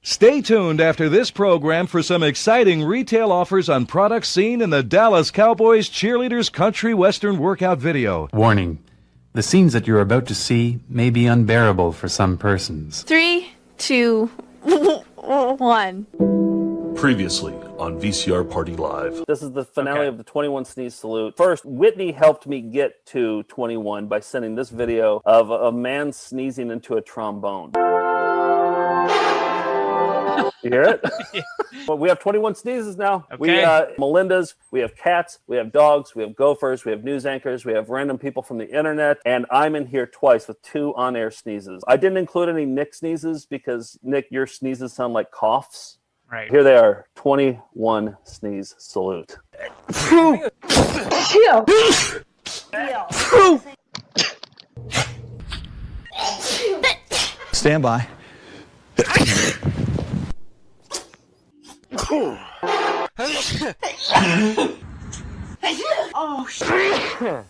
Stay tuned after this program for some exciting retail offers on products seen in the Dallas Cowboys cheerleaders country western workout video. Warning. The scenes that you're about to see may be unbearable for some persons. 3, 2, 1. Previously on VCR Party Live. This is the finale of the 21 Sneeze Salute. First, Whitney helped me get to 21 by sending this video of a man sneezing into a trombone. You hear it? Yeah. Well, we have 21 sneezes now. Okay. We Melinda's, we have cats, we have dogs, we have gophers, we have news anchors, we have random people from the internet, and I'm in here twice with 2 on-air sneezes. I didn't include any Nick sneezes because, Nick, your sneezes sound like coughs. Right. Here they are. 21 Sneeze Salute. Stand by. Oh, shit.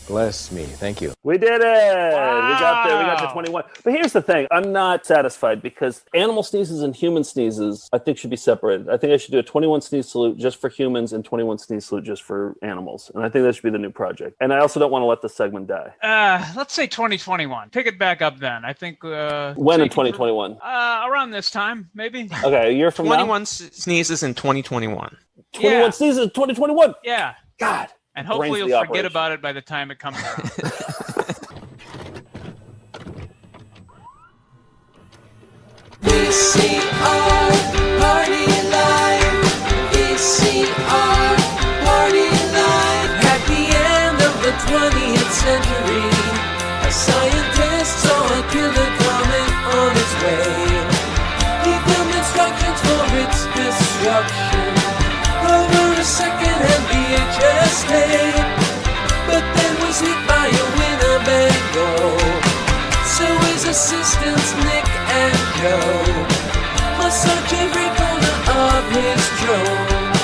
Bless me. Thank you. We did it. Wow. We got there. We got to 21. But here's the thing. I'm not satisfied because animal sneezes and human sneezes, I think, should be separated. I think I should do a 21 sneeze salute just for humans and 21 sneeze salute just for animals. And I think that should be the new project. And I also don't want to let this segment die. Let's say 2021. Pick it back up then. I think... when in 2021? Around this time, maybe. Okay, a year from 21 now? sneezes in 2021. 21 sneezes in 2021? Yeah. God. And hopefully you'll forget about it by the time it comes out. VCR Party Live. VCR Party Live. At the end of the 20th century, a scientist saw a killer comet on its way. He filmed instructions for its destruction over a second-hand VHS tape, but then was hit by a Winnebago. So his assistants Nick and Joe must search every corner of his drone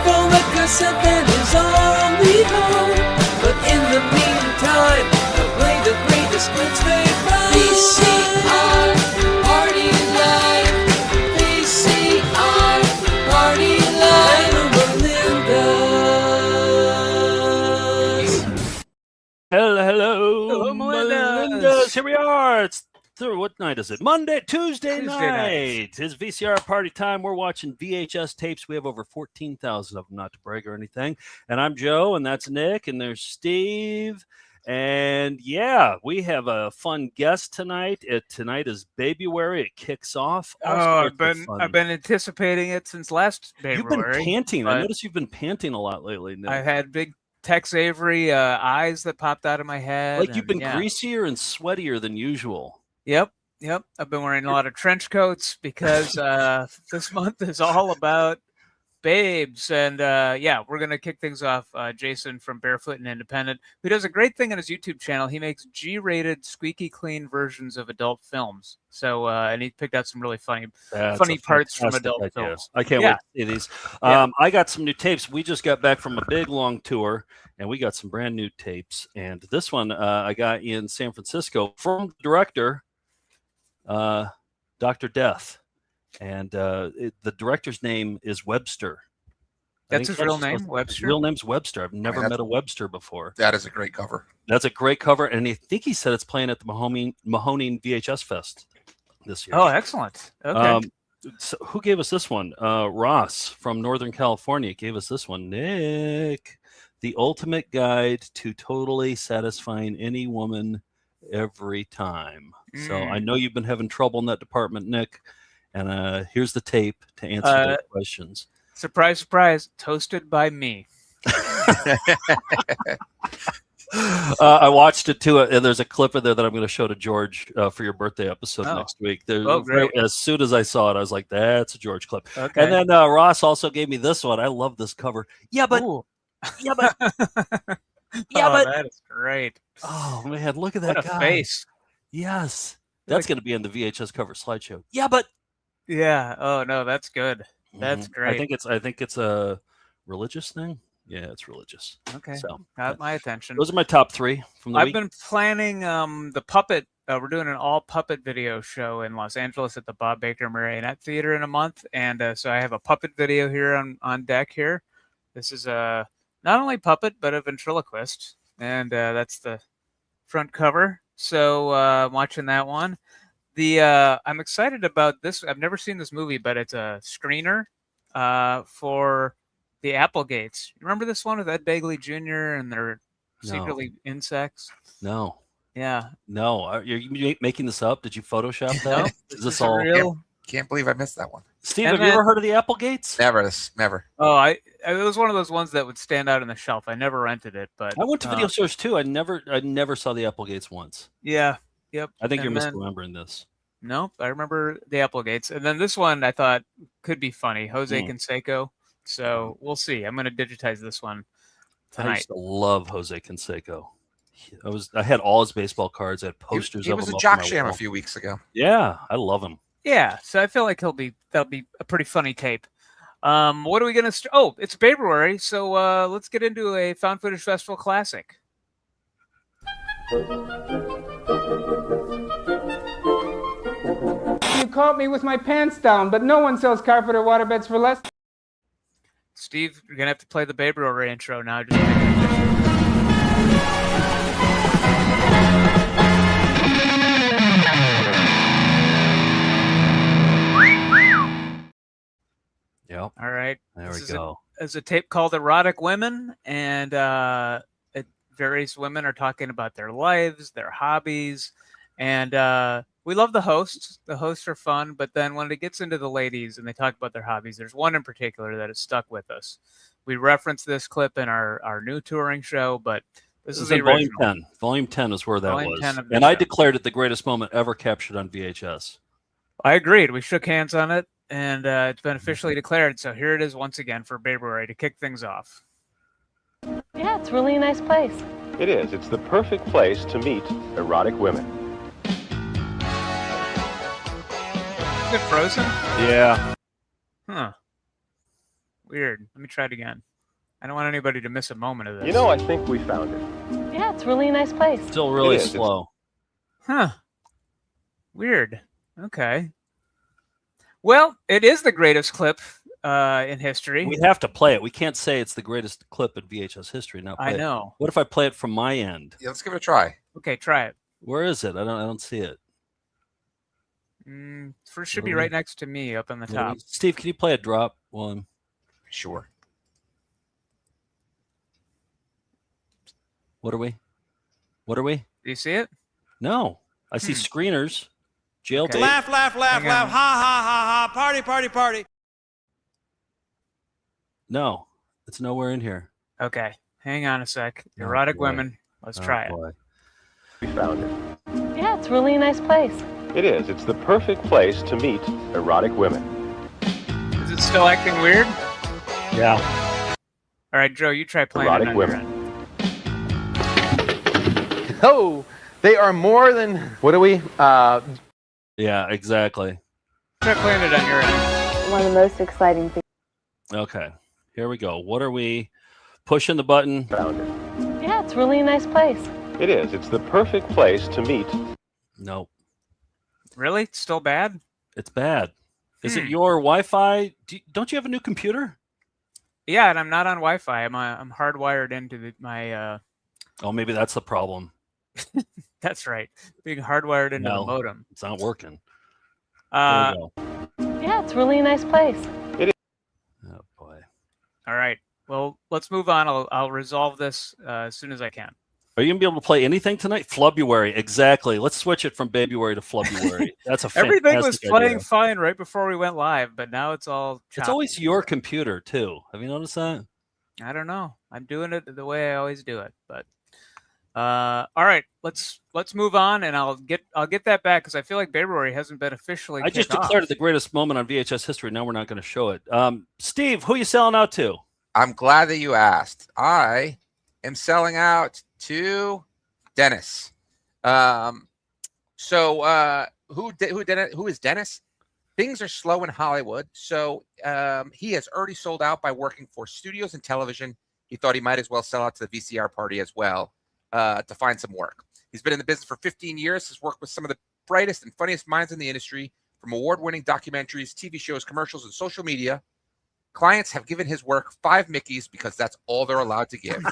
for a cassette that is only home. But in the meantime, they'll play the greatest hits they find. VCR Party Live. VCR Party Live. Hello, Melinda. Here we are. It's what night is it? Tuesday night. It's VCR party time. We're watching VHS tapes. We have over 14,000 of them, not to brag or anything. And I'm Joe, and that's Nick, and there's Steve. And yeah, we have a fun guest tonight. Tonight is Babyuary. It kicks off. I've been anticipating it since last February. You've been panting. I noticed you've been panting a lot lately, Nick. I had big Tex Avery eyes that popped out of my head. Like you've been greasier and sweatier than usual. Yep. I've been wearing a lot of trench coats because this month is all about babes. And we're going to kick things off. Jason from Barefoot and Independent, who does a great thing on his YouTube channel. He makes G-rated, squeaky clean versions of adult films. So, and he picked out some really funny parts from adult films. I can't wait to see these. I got some new tapes. We just got back from a big, long tour, and we got some brand new tapes. And this one I got in San Francisco from the director, Dr. Death. And the director's name is Webster. That's his real name, Webster? His real name's Webster. I've never met a Webster before. That is a great cover. That's a great cover. And I think he said it's playing at the Mahoning VHS Fest this year. Oh, excellent. Okay. So who gave us this one? Ross from Northern California gave us this one. Nick, the ultimate guide to totally satisfying any woman every time. So I know you've been having trouble in that department, Nick. And here's the tape to answer those questions. Surprise, surprise. Toasted by me. I watched it too, and there's a clip in there that I'm going to show to George for your birthday episode next week. Great. As soon as I saw it, I was like, that's a George clip. Okay. And then Ross also gave me this one. I love this cover. Yeah, but... That is great. Oh, man, look at that what a guy. face. Yes. That's going to be in the VHS cover slideshow. Yeah, but... Yeah. Oh, no, that's good. That's great. I think it's a religious thing. Yeah, it's religious. Okay, So got my attention. those are my top 3 from the I've week. been planning the puppet. We're doing an all puppet video show in Los Angeles at the Bob Baker Marionette Theater in a month, and so I have a puppet video here on deck here. This is not only puppet but a ventriloquist, and that's the front cover. So I'm watching that one. I'm excited about this. I've never seen this movie, but it's a screener for the Applegates. Remember this one with Ed Begley Jr. and they're secretly insects? No. Yeah. No. Are you making this up? Did you Photoshop that? No, Is this all real? Can't believe I missed that one. Steve, And have you ever heard of the Applegates? Never. Oh, it was one of those ones that would stand out on the shelf. I never rented it, but I went to video stores too. I never saw the Applegates once. Yeah. Yep. I think And you're then- misremembering this. Nope, I remember the Applegates. And then this one I thought could be funny, Jose Canseco. So we'll see. I'm going to digitize this one I tonight. used to love Jose Canseco. I had all his baseball cards. I had posters He of was him a up jock on my sham a wall. few weeks ago. Yeah, I love him. Yeah, so I feel like that'll be a pretty funny tape. What are we going to Oh, it's February, so let's get into a Found Footage Festival classic. You caught me with my pants down, but no one sells carpet or waterbeds for less. Steve, you're going to have to play the February intro now. Yep. All right. There This we go. Is a tape called Erotic Women, and various women are talking about their lives, their hobbies, and we love the hosts. The hosts are fun, but then when it gets into the ladies and they talk about their hobbies, there's one in particular that has stuck with us. We referenced this clip in our new touring show, but this is the in Volume original. 10. Volume 10 is where that Volume was. 10 of the And I show. declared it the greatest moment ever captured on VHS. I agreed. We shook hands on it, and it's been officially declared. So here it is once again for February to kick things off. Yeah, it's really a nice place. It is. It's the perfect place to meet erotic women. Is it frozen? Yeah. Huh. Weird. Let me try it again. I don't want anybody to miss a moment of this. You know, I think we found it. Yeah, it's really a nice place. Still really It is. slow. Huh. Weird. Okay. Well, it is the greatest clip in history. We have to play it. We can't say it's the greatest clip in VHS history. Now, I know. What if I play it from my end? Yeah, let's give it a try. Okay, try it. Where is it? I don't see it. First should be right next to me up on the top. Steve, can you play a drop one? Sure. What are we? What are we? Do you see it? No. I see screeners. Jail Okay. tape. Laugh, laugh, laugh, Hang laugh. on. Ha, ha, ha, ha. Party, party, party. No. It's nowhere in here. Okay. Hang on a sec. Oh, Erotic boy. women. Let's try it. Boy. We found it. Yeah, it's really a nice place. It is. It's the perfect place to meet erotic women. Is it still acting weird? Yeah. All right, Joe, you try playing Erotic it on your women. end. Oh, they are more than. What are we? Yeah, exactly. Try playing it on your end. One of the most exciting things. Okay. Here we go. What are we? Pushing the button. Found it. Yeah, it's really a nice place. It is. It's the perfect place to meet. Nope. Really? It's still bad? It's bad. Is it your Wi-Fi? Don't you have a new computer? Yeah, and I'm not on Wi-Fi. I'm hardwired into my. Oh, maybe that's the problem. That's right. Being hardwired into the modem. It's not working. Uh, There we go. Yeah, it's really a nice place. Oh boy. all right. Well, let's move on. I'll resolve this as soon as I can. Are you gonna be able to play anything tonight? Flubruary, exactly. Let's switch it from February to Flubruary. That's a Everything was fantastic playing idea. fine right before we went live, but now it's all. It's choppy. always your computer too. Have you noticed that? I don't know. I'm doing it the way I always do it, but. All right, let's move on, and I'll get that back because I feel like February hasn't been officially. I just kicked declared off. it the greatest moment on VHS history. Now we're not going to show it. Steve, who are you selling out to? I'm glad that you asked. I am selling out to Dennis. Who is Dennis? things are slow in Hollywood, so he has already sold out by working for studios and television. He thought he might as well sell out to the VCR party as well to find some work. He's been in the business for 15 years, has worked with some of the brightest and funniest minds in the industry, from award-winning documentaries, TV shows, commercials, and social media. Clients have given his work 5 Mickeys because that's all they're allowed to give.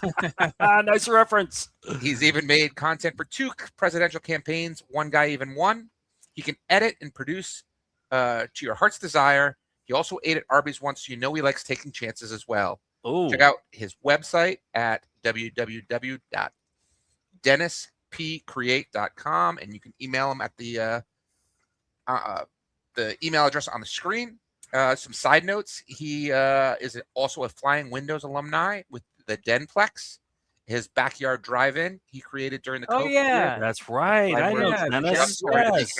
Nice reference. He's even made content for 2 presidential campaigns. One guy even won. He can edit and produce to your heart's desire. He also ate at Arby's once, so you know he likes taking chances as well. Ooh. Check out his website at www.dennispcreate.com, and you can email him at the email address on the screen. Some side notes: he is also a Flying Windows alumni with the Denplex, his backyard drive-in he created during the COVID year. That's right. I know Dennis. Yes.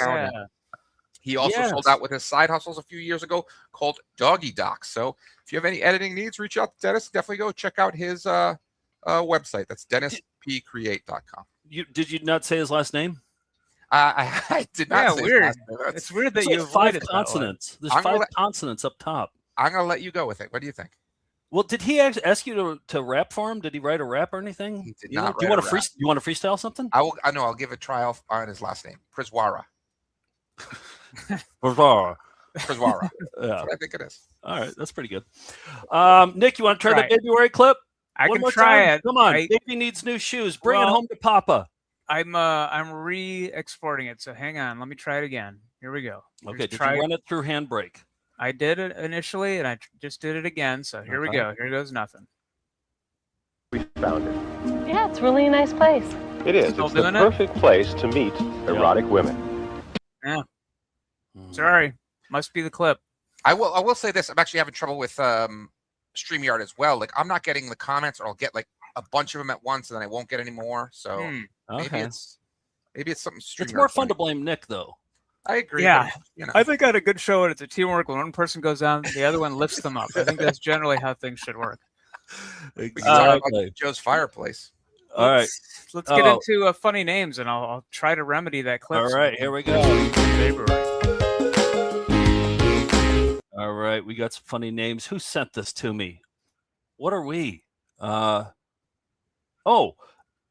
He also sold out with his side hustles a few years ago called Doggy Docs. So if you have any editing needs, reach out to Dennis. Definitely go check out his website. That's DennisPCreate.com. Did you not say his last name? I did not say weird. his last name. It's weird that There's you like 5 avoided that consonants. There's I'm 5 gonna consonants up top. I'm going to let you go with it. What do you think? Well, did he ask you to rap for him? Did he write a rap or anything? He did You not do you write want a to rap. you want to freestyle something? I know. I'll give a trial on his last name. Przywara. Przywara. Przywara. Yeah. That's what I think it is. All right, that's pretty good. Nick, you want to try Right. the February clip? I One can more try time? it. Come on, baby needs new shoes. Bring it Well- home to Papa. I'm re-exporting it, so hang on. Let me try it again. Here we go. Okay, Just did try you it. run it through Handbrake? I did it initially, and I just did it again. So here we Okay. go. Here goes nothing. We found it. Yeah, it's really a nice place. It is. Still It's the doing it? perfect place to meet erotic women. Yeah. Sorry. Must be the clip. I will say this. I'm actually having trouble with StreamYard as well. Like, I'm not getting the comments, or I'll get like a bunch of them at once, and then I won't get any more. So maybe Okay. it's something. It's more fun to blame Nick, though. I agree. Yeah. but, you know. I think I had a good show, and it's a teamwork. When one person goes down, the other one lifts them up. I think that's generally how things should work. We can talk Exactly. about Joe's fireplace. All right. Let's get into funny names, and I'll try to remedy that clip. All so right, we here we can go. February. All right, we got some funny names. Who sent this to me? What are we? Oh,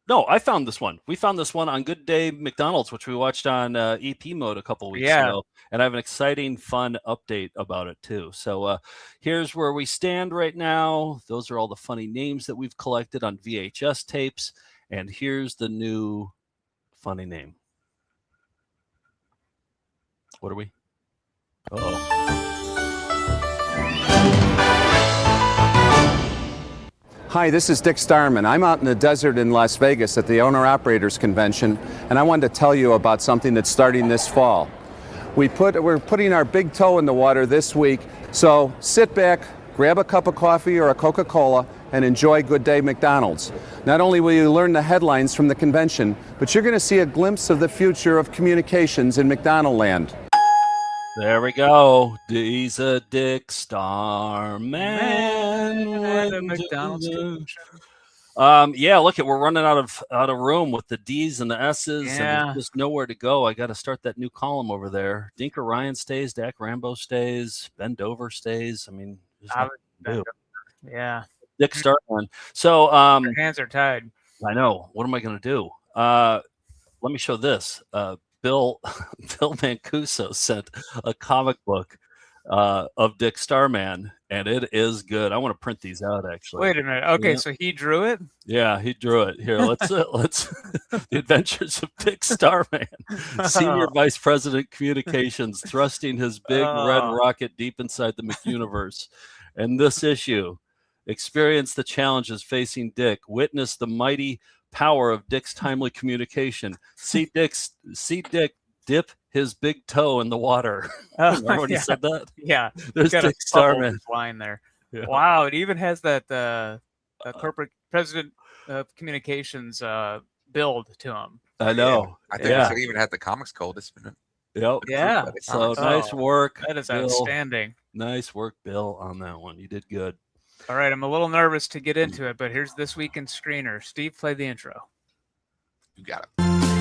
no, I found this one. We found this one on Good Day McDonald's, which we watched on EP mode a couple weeks ago. And I have an exciting, fun update about it, too. So here's where we stand right now. Those are all the funny names that we've collected on VHS tapes. And here's the new funny name. What are we? Uh-oh. Hi, this is Dick Starman. I'm out in the desert in Las Vegas at the Owner-Operators Convention, and I wanted to tell you about something that's starting this fall. We're putting our big toe in the water this week, so sit back, grab a cup of coffee or a Coca-Cola, and enjoy Good Day McDonald's. Not only will you learn the headlines from the convention, but you're going to see a glimpse of the future of communications in McDonald land. There we go. He's a Dick Starman. At a McDonald's convention. Yeah, look, we're running out of room with the D's and the S's, and Yeah. there's just nowhere to go. I got to start that new column over there. Dinker Ryan stays, Dak Rambo stays, Ben Dover stays. I mean, there's nothing to do. Yeah. Dick Starman. So, Your hands are tied. I know. What am I going to do? Let me show this. Bill Mancuso sent a comic book of Dick Starman, and it is good. I want to print these out, actually. Wait a minute. Okay, Yeah. so he drew it? Yeah, he drew it. Here, let's The Adventures of Dick Starman, Senior Vice President Communications, thrusting his big red rocket deep inside the McUniverse. And this issue, experience the challenges facing Dick, witness the mighty power of Dick's timely communication. See Dick dip his big toe in the water. Remember when he said that? Yeah. There's Got a Dick bubble Starman. line there. Yeah. Wow, it even has that corporate president of communications build to him. I know. I think Yeah. it even had the comics code. It's been Yep. Yeah. So nice work. That is Bill. outstanding. Nice work, Bill, on that one. You did good. All right, I'm a little nervous to get into it, but here's This Week in Screener. Steve, play the intro. You got it.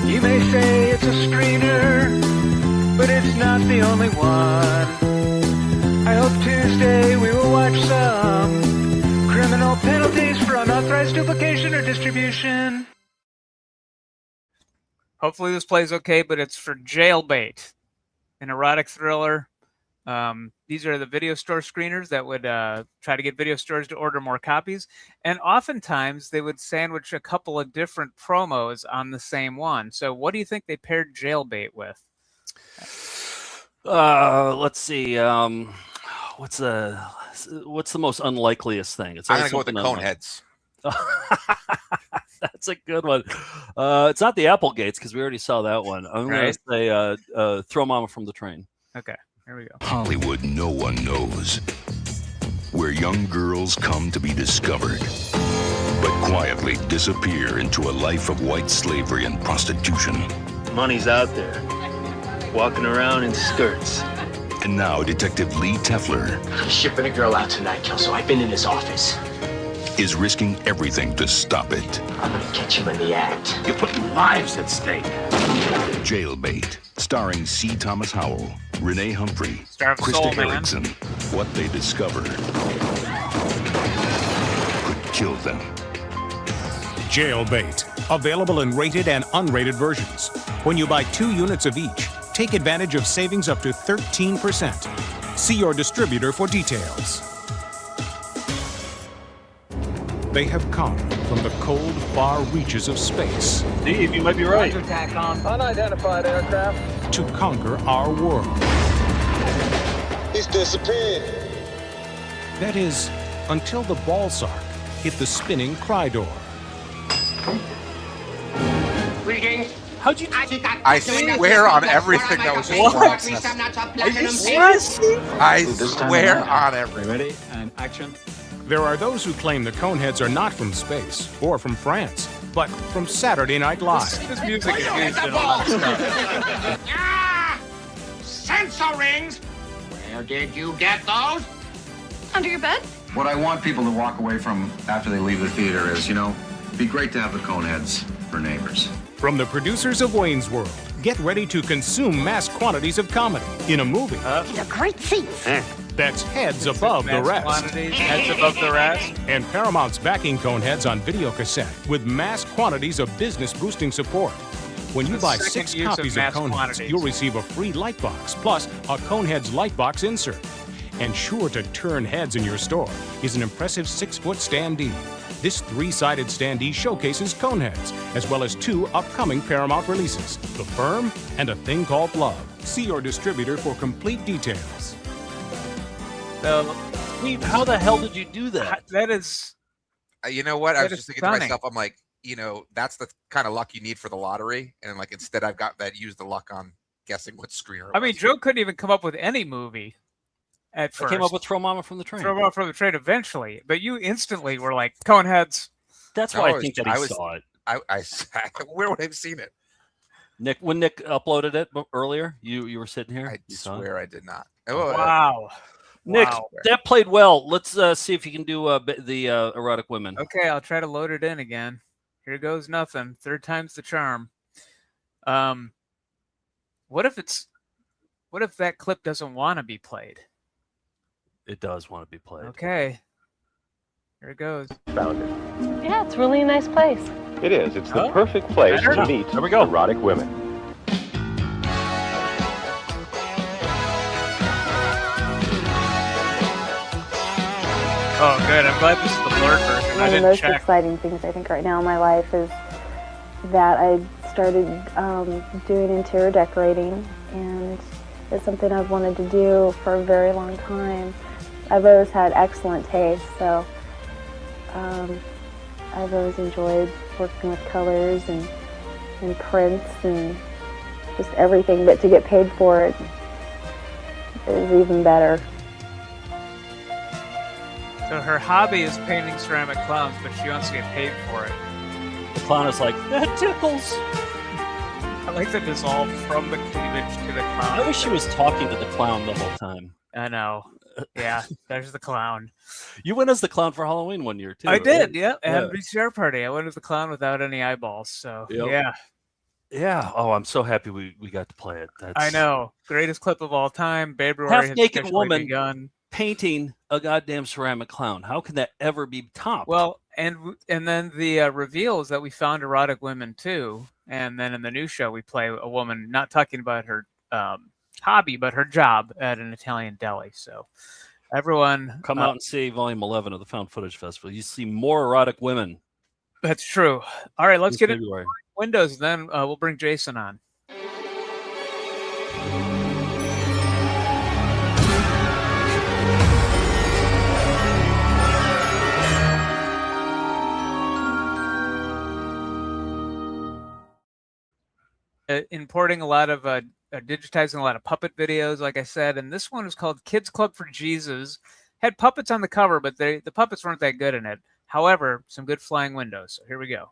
You may say it's a screener, but it's not the only one. I hope Tuesday we will watch some criminal penalties for unauthorized duplication or distribution. Hopefully this plays okay, but it's for Jailbait, an erotic thriller. These are the video store screeners that would try to get video stores to order more copies. And oftentimes they would sandwich a couple of different promos on the same one. So what do you think they paired Jailbait with? Let's see. What's the most unlikeliest thing? I'm going to go with the Coneheads. That's a good one. It's not the Applegates because we already saw that one. I'm going to say Throw Mama from the Train. Okay, here we go. Hollywood no one knows. Where young girls come to be discovered, but quietly disappear into a life of white slavery and prostitution. Money's out there, walking around in skirts. And now Detective Lee Tefler He's shipping a girl out tonight, Kelso. I've been in his office. is risking everything to stop it. I'm gonna catch him in the act. You're putting lives at stake. Jailbait, starring C. Thomas Howell, Renee Humphrey, Krista Erickson. What they discover could kill them. Jailbait, available in rated and unrated versions. When you buy 2 units of each, take advantage of savings up to 13%. See your distributor for details. They have come from the cold, far reaches of space. Steve, you might be right. Attack on unidentified aircraft. To conquer our world. He's disappeared. That is, until the ballsark hit the spinning Crydor. Greetings. How'd you? I swear on everything that was just Are you serious? I swear on everything. Ready and action. There are those who claim the Coneheads are not from space or from France, but from Saturday Night Live. This music is used in a lot of stuff. Sensor rings. Where did you get those? Under your bed? What I want people to walk away from after they leave the theater is, it'd be great to have the Coneheads for neighbors. From the producers of Wayne's World, get ready to consume mass quantities of comedy in a movie. These are great seats. That's heads above the rest. Heads above the rest. And Paramount's backing Coneheads on video cassette with mass quantities of business-boosting support. When you buy 6 copies of Coneheads, you'll receive a free light box, plus a Coneheads light box insert. And sure to turn heads in your store is an impressive 6-foot standee. This 3-sided standee showcases Coneheads, as well as 2 upcoming Paramount releases, The Firm and A Thing Called Love. See your distributor for complete details. So, Steve, how the hell did you do that? That is... You know what? I was that just is thinking to stunning. myself, I'm like, that's the kind of luck you need for the lottery. And like, instead I've got that use the luck on guessing what screener it I mean, Joe couldn't even come up with any movie at I first. came up with Throw Mama from the Train. Throw Mama from the Train eventually. But you instantly were like, Coneheads. That's why I think that he saw it. Where would I have seen it? Nick, when Nick uploaded it earlier, you were sitting here. I You saw it? swear I did not. Wow. Nick, Wow. that played well. Let's see if you can do the erotic women. Okay, I'll try to load it in again. Here goes nothing. 3rd time's the charm. What if that clip doesn't want to be played? It does want to be played. Okay. Here it goes. Found it. Yeah, it's really a nice place. It is. It's the perfect place better to now. meet There we go. erotic women. Oh, good. I'm glad this is the blurred version. I One of the didn't most check. exciting things I think right now in my life is that I started doing interior decorating, and it's something I've wanted to do for a very long time. I've always had excellent taste, so I've always enjoyed working with colors and prints and just everything, but to get paid for it is even better. So her hobby is painting ceramic clowns, but she wants to get paid for it. The clown is like, that tickles. I like the dissolve from the cleavage to the clown. I wish she was talking to the clown the whole time. I know. Yeah, there's the clown. You went as the clown for Halloween one year too. I right? did, yeah. At Yeah. a VCR party, I went as the clown without any eyeballs. So Yep. yeah. Yeah. Oh, I'm so happy we got to play it. I know. Greatest clip of all time. February has Half-naked officially woman begun. painting a goddamn ceramic clown. How can that ever be topped? Well, and then the reveal is that we found erotic women too. And then in the new show, we play a woman not talking about her hobby, but her job at an Italian deli. So everyone come out and see Volume 11 of the Found Footage Festival. You see more erotic women. That's true. All right, let's get into February. Windows, and then we'll bring Jason on. Importing a lot of digitizing a lot of puppet videos, like I said, and this one is called Kids Club for Jesus. Had puppets on the cover, but the puppets weren't that good in it. However, some good flying windows. So here we go.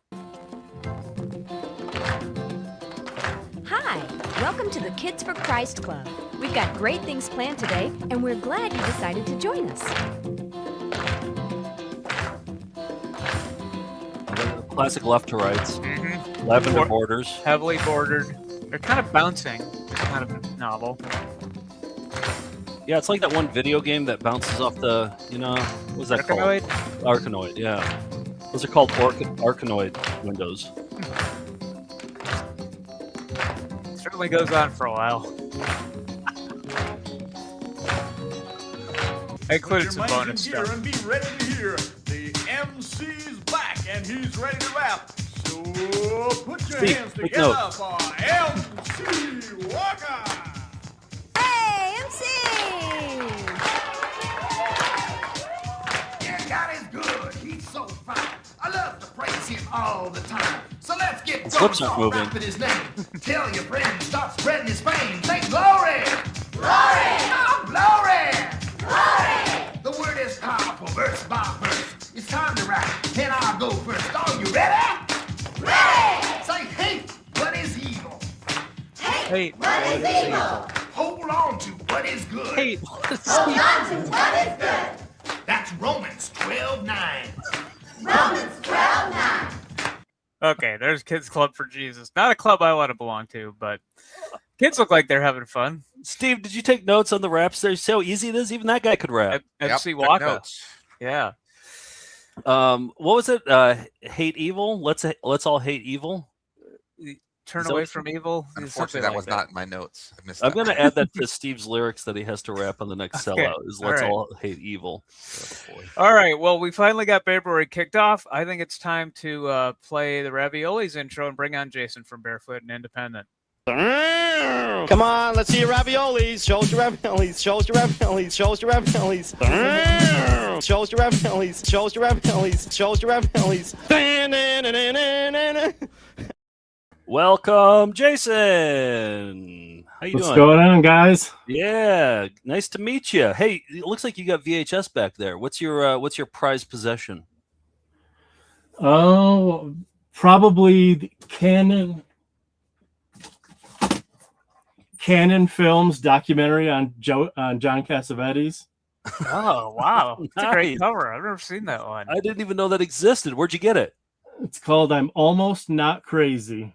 Hi, welcome to the Kids for Christ Club. We've got great things planned today, and we're glad you decided to join us. Classic left to rights. Lavender borders. Heavily bordered. They're kind of bouncing. Kind of novel. Yeah, it's like that one video game that bounces off the, what's that Arkanoid? Called? Arkanoid, yeah. Those are called Arkanoid windows. Certainly goes on for a while. I included some bonus stuff. And be ready to hear the MC's back, and he's ready to rap. So put your hands together for MC Walker. Hey, MC! Yeah, God is good. He's so fine. I love to praise him all the time. So let's get going. Start rapping his name. Tell your friends, start spreading his fame. Say glory! Glory! Oh, glory! Glory! The word is powerful, verse by verse. It's time to rap, and I'll go first. Are you ready? Ready! Say hate, what is evil? Hate, what is evil? Hold on to what is good. Hate, what is Hold on to what is good. That's Romans 12:9. Romans 12:9. Okay, there's Kids Club for Jesus. Not a club I want to belong to, but kids look like they're having fun. Steve, did you take notes on the raps there? See how easy it is? Even that guy could rap. MC Walker. Yeah. What was it? Hate evil? Let's all hate evil. Turn away from evil. Unfortunately, that was not in my notes. I missed I'm that. going to add that to Steve's lyrics that he has to rap on the next sellout. Is let's all hate evil. All right. Well, we finally got February kicked off. I think it's time to play the Raviolis intro and bring on Jason from Barefoot and Independent. Come on, let's see your raviolis. Show us your raviolis. Show us your raviolis. Show us your raviolis. Show us your raviolis. Show us your raviolis. Show us your raviolis. Welcome, Jason. How you doing? What's going on, guys? Yeah, nice to meet you. Hey, it looks like you got VHS back there. What's your prized possession? Oh, probably the Canon Films documentary on John Cassavetes. Oh, wow. That's a great cover. I've never seen that one. I didn't even know that existed. Where'd you get it? It's called I'm Almost Not Crazy.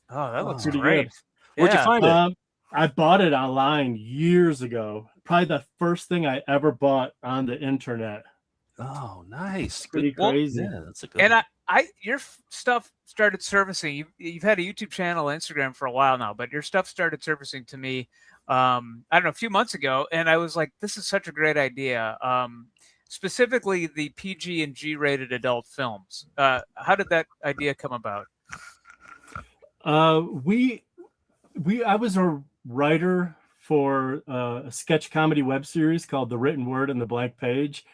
Oh, that looks pretty great. good. Where'd you find it? I bought it online years ago. Probably the first thing I ever bought on the internet. Oh, nice. Pretty crazy. Yeah, that's a good And one. your stuff started surfacing. You've had a YouTube channel, Instagram for a while now, but your stuff started surfacing to me, I don't know, a few months ago. And I was like, this is such a great idea. Specifically the PG and G-rated adult films. How did that idea come about? I was a writer for a sketch comedy web series called The Written Word and the Blank Page,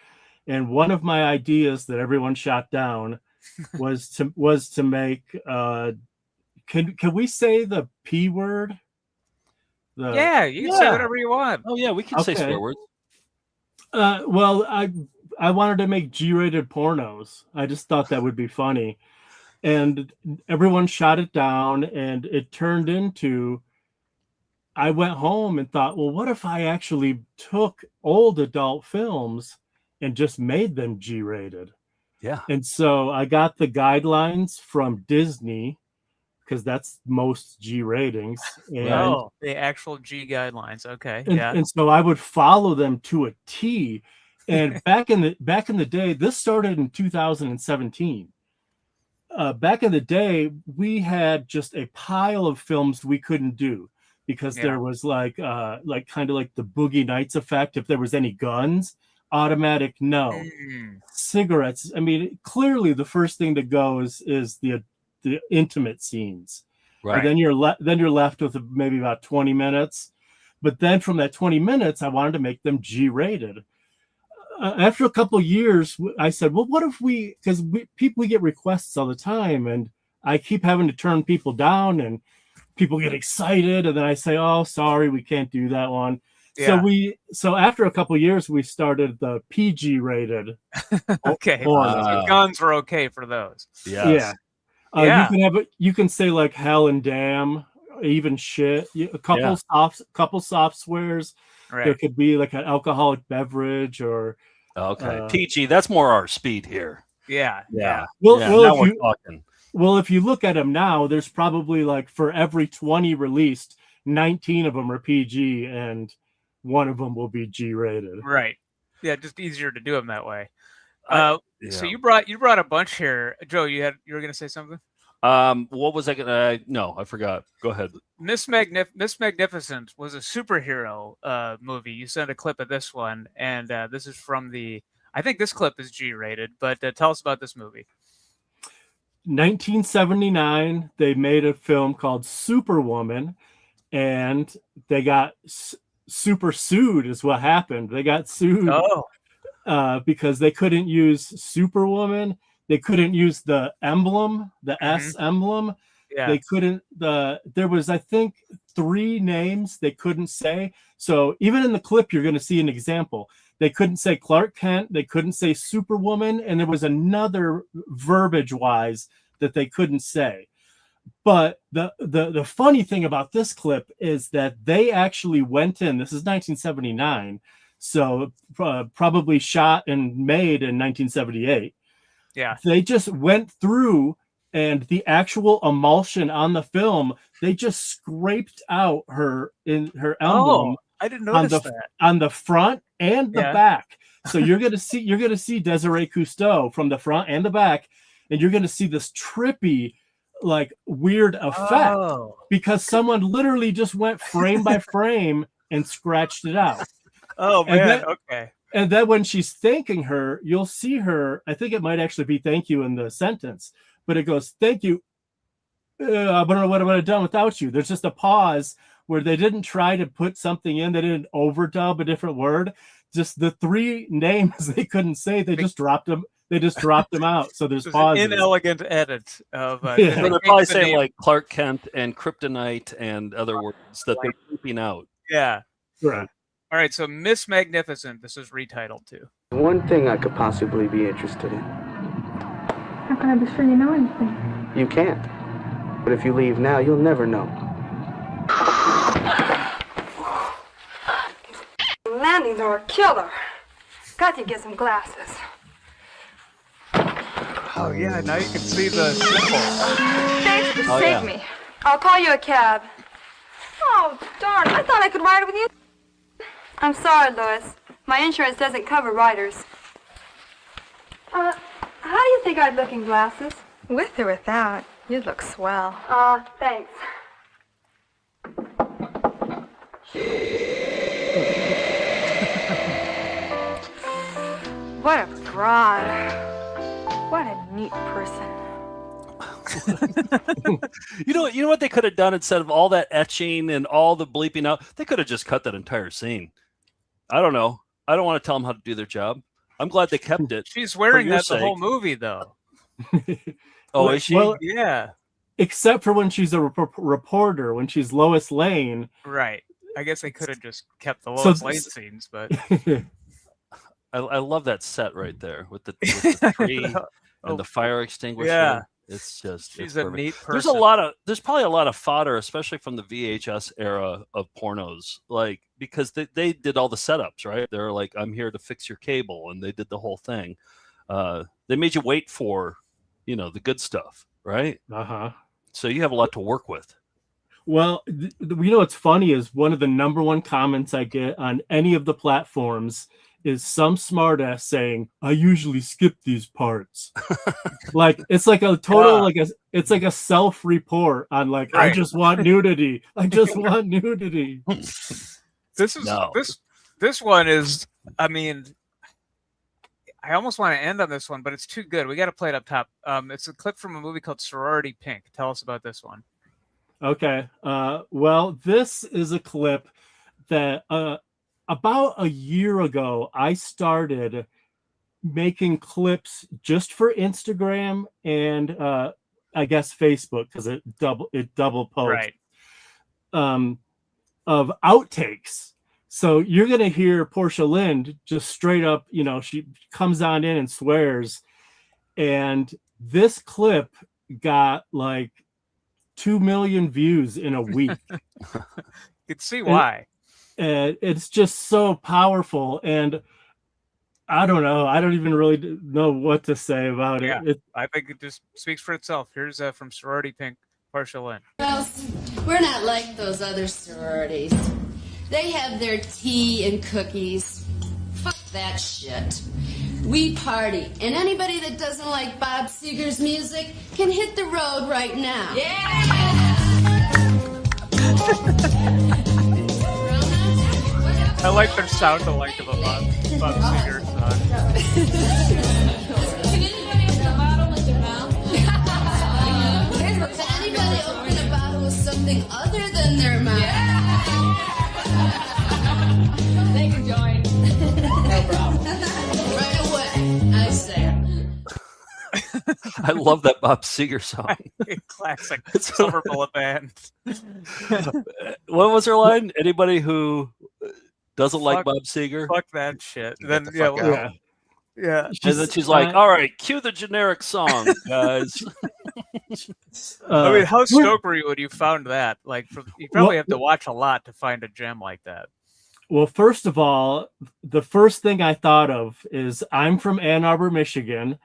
and one of my ideas that everyone shot down was to make. Can we say the P word? Yeah, you can say whatever you want. Oh yeah, we can say swear words. Well, I wanted to make G-rated pornos. I just thought that would be funny. And everyone shot it down, and it turned into, I went home and thought, well, what if I actually took old adult films and just made them G-rated? Yeah. And so I got the guidelines from Disney, because that's most G ratings. And, the actual G guidelines. Okay, and so I would follow them to a T. And back in the day, this started in 2017. Back in the day, we had just a pile of films we couldn't do because there was like kind of like the Boogie Nights effect. If there was any guns, automatic no. Cigarettes. I mean, clearly the first thing to go is the intimate scenes. Right. And then you're left with maybe about 20 minutes. But then from that 20 minutes, I wanted to make them G-rated. After a couple of years, I said, well, what if we get requests all the time, and I keep having to turn people down, and people get excited, and then I say, oh, sorry, we can't do that one. Yeah. So after a couple of years, we started the PG rated. Okay. So guns were okay for those. Yes. Yeah. You can say like hell and damn, even shit. A couple soft swears. Right. There could be like an alcoholic beverage or PG. That's more our speed here. Yeah. Well, now we're talking. Well, if you look at them now, there's probably like for every 20 released, 19 of them are PG and one of them will be G rated. Right. Yeah, just easier to do them that way. So you brought a bunch here, Joe. You were going to say something. What was I gonna? No, I forgot. Go ahead. Miss Magnificent was a superhero movie. You sent a clip of this one, and this is from I think this clip is G rated. But tell us about this movie. 1979, they made a film called Superwoman, and they got super sued is what happened. They got sued because they couldn't use Superwoman. They couldn't use the emblem, the S emblem. Yeah. They couldn't, there was, I think, 3 names they couldn't say. So even in the clip, you're going to see an example. They couldn't say Clark Kent. They couldn't say Superwoman. And there was another verbiage wise that they couldn't say. But the funny thing about this clip is that they actually went in, this is 1979. So probably shot and made in 1978. Yeah. They just went through and the actual emulsion on the film, they just scraped out her emblem. Oh, I didn't notice that. On the front and the back. So you're gonna see Desiree Cousteau from the front and the back, and you're gonna see this trippy, like weird effect because someone literally just went frame by frame and scratched it out. Oh man, okay. And then when she's thanking her, you'll see her. I think it might actually be thank you in the sentence, but it goes, thank you. I don't know what I would have done without you. There's just a pause where they didn't try to put something in. They didn't overdub a different word. Just the 3 names they couldn't say. They just dropped them. They just dropped them out. So there's pauses. An inelegant edit of. So they're probably saying like Clark Kent and Kryptonite and other words that they're keeping out. Yeah. Right. All right, so Miss Magnificent, this is retitled too. One thing I could possibly be interested in. How can I be sure you know anything? You can't. But if you leave now, you'll never know. Landings are a killer. Got to get some glasses. Oh yeah, now you can see the symbol. Thanks for saving me. I'll call you a cab. Oh, darn, I thought I could ride with you. I'm sorry, Lois. My insurance doesn't cover riders. How do you think I'd look in glasses? With or without, you'd look swell. Thanks. What a fraud. What a neat person. You know what they could have done instead of all that etching and all the bleeping out? They could have just cut that entire scene. I don't know. I don't want to tell them how to do their job. I'm glad they kept it. She's wearing that the whole movie, though. Oh, is she? Well, yeah. Except for when she's a reporter, when she's Lois Lane. Right. I guess they could have just kept the Lois Lane scenes, but I love that set right there with the tree and the fire extinguisher. Yeah. It's just she's a neat person. There's probably a lot of fodder, especially from the VHS era of pornos, like because they did all the setups, right? They're like, I'm here to fix your cable, and they did the whole thing. They made you wait for, the good stuff, right? So you have a lot to work with. Well, what's funny is one of the number one comments I get on any of the platforms is some smartass saying, "I usually skip these parts." Like it's like a total it's like a self-report on like I just want nudity. I just want nudity. This one is, I mean, I almost want to end on this one, but it's too good. We got to play it up top. It's a clip from a movie called Sorority Pink. Tell us about this one. Okay. Well, this is a clip that about a year ago I started making clips just for Instagram and I guess Facebook because it double posts of outtakes. So you're gonna hear Portia Lind just straight up, she comes on in and swears, and this clip got like 2 million views in a week. You can see why. And it's just so powerful, and I don't know. I don't even really know what to say about it. I think it just speaks for itself. Here's from Sorority Pink, Portia Lind. Well, we're not like those other sororities. They have their tea and cookies. Fuck that shit. We party, and anybody that doesn't like Bob Seger's music can hit the road right now. I like their sound alike of a Bob Seger song. Can anybody open a bottle with their mouth? Can anybody open a bottle with something other than their mouth? They can join. No problem. Right away, I say. I love that Bob Seger song. Classic Silver Bullet Band. What was her line? Anybody who doesn't like Bob Seger? Fuck that shit. Then yeah. And then she's like, "All right, cue the generic song, guys." I mean, how stoked were you when you found that? Like, you probably have to watch a lot to find a gem like that. Well, first of all, the first thing I thought of is I'm from Ann Arbor, Michigan,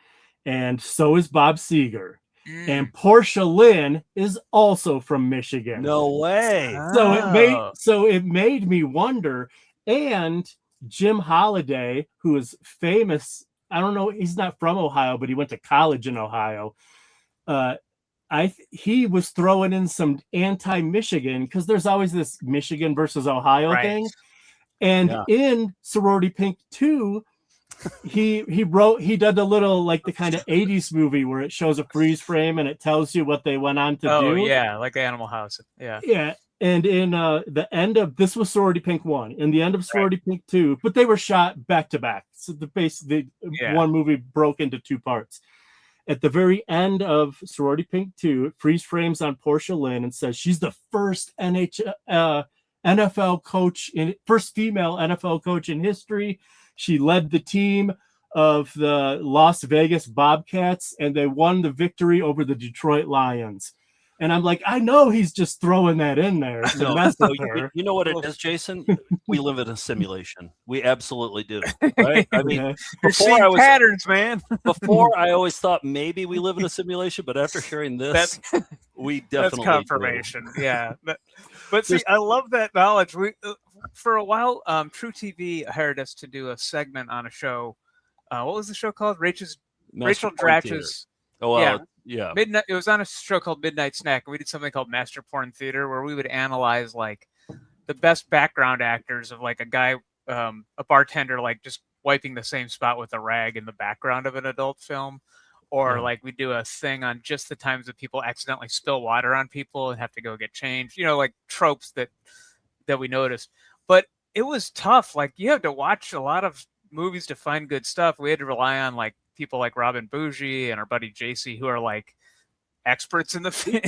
and so is Bob Seger. And Portia Lind is also from Michigan. No way. So it made me wonder. And Jim Holiday, who is famous, I don't know, he's not from Ohio, but he went to college in Ohio. He was throwing in some anti-Michigan because there's always this Michigan versus Ohio thing. And in Sorority Pink 2, he did a little like the kind of 80s movie where it shows a freeze frame and it tells you what they went on to do. Oh yeah, like Animal House. Yeah. And in the end of this was Sorority Pink 1, in the end of Sorority Pink 2, but they were shot back to back. So one movie broke into two parts. At the very end of Sorority Pink 2, it freeze frames on Portia Lind and says she's the first NFL coach first female NFL coach in history. She led the team of the Las Vegas Bobcats, and they won the victory over the Detroit Lions. And I'm like, I know he's just throwing that in there to mess with her. You know what it is, Jason? We live in a simulation. We absolutely do. Right? I mean, patterns, man. Before, I always thought maybe we live in a simulation, but after hearing this, we definitely that's confirmation. Do. Yeah, but see, I love that knowledge. We for a while, True TV hired us to do a segment on a show. What was the show called? Rachel Dratch's. Oh, yeah. Midnight. It was on a show called Midnight Snack, and we did something called Master Porn Theater, where we would analyze like the best background actors of like a guy, a bartender, like just wiping the same spot with a rag in the background of an adult film, or like we do a thing on just the times that people accidentally spill water on people and have to go get changed. You know, like tropes that we noticed. But it was tough. Like you have to watch a lot of movies to find good stuff. We had to rely on like people like Robin Bougie and our buddy JC, who are like experts in the field.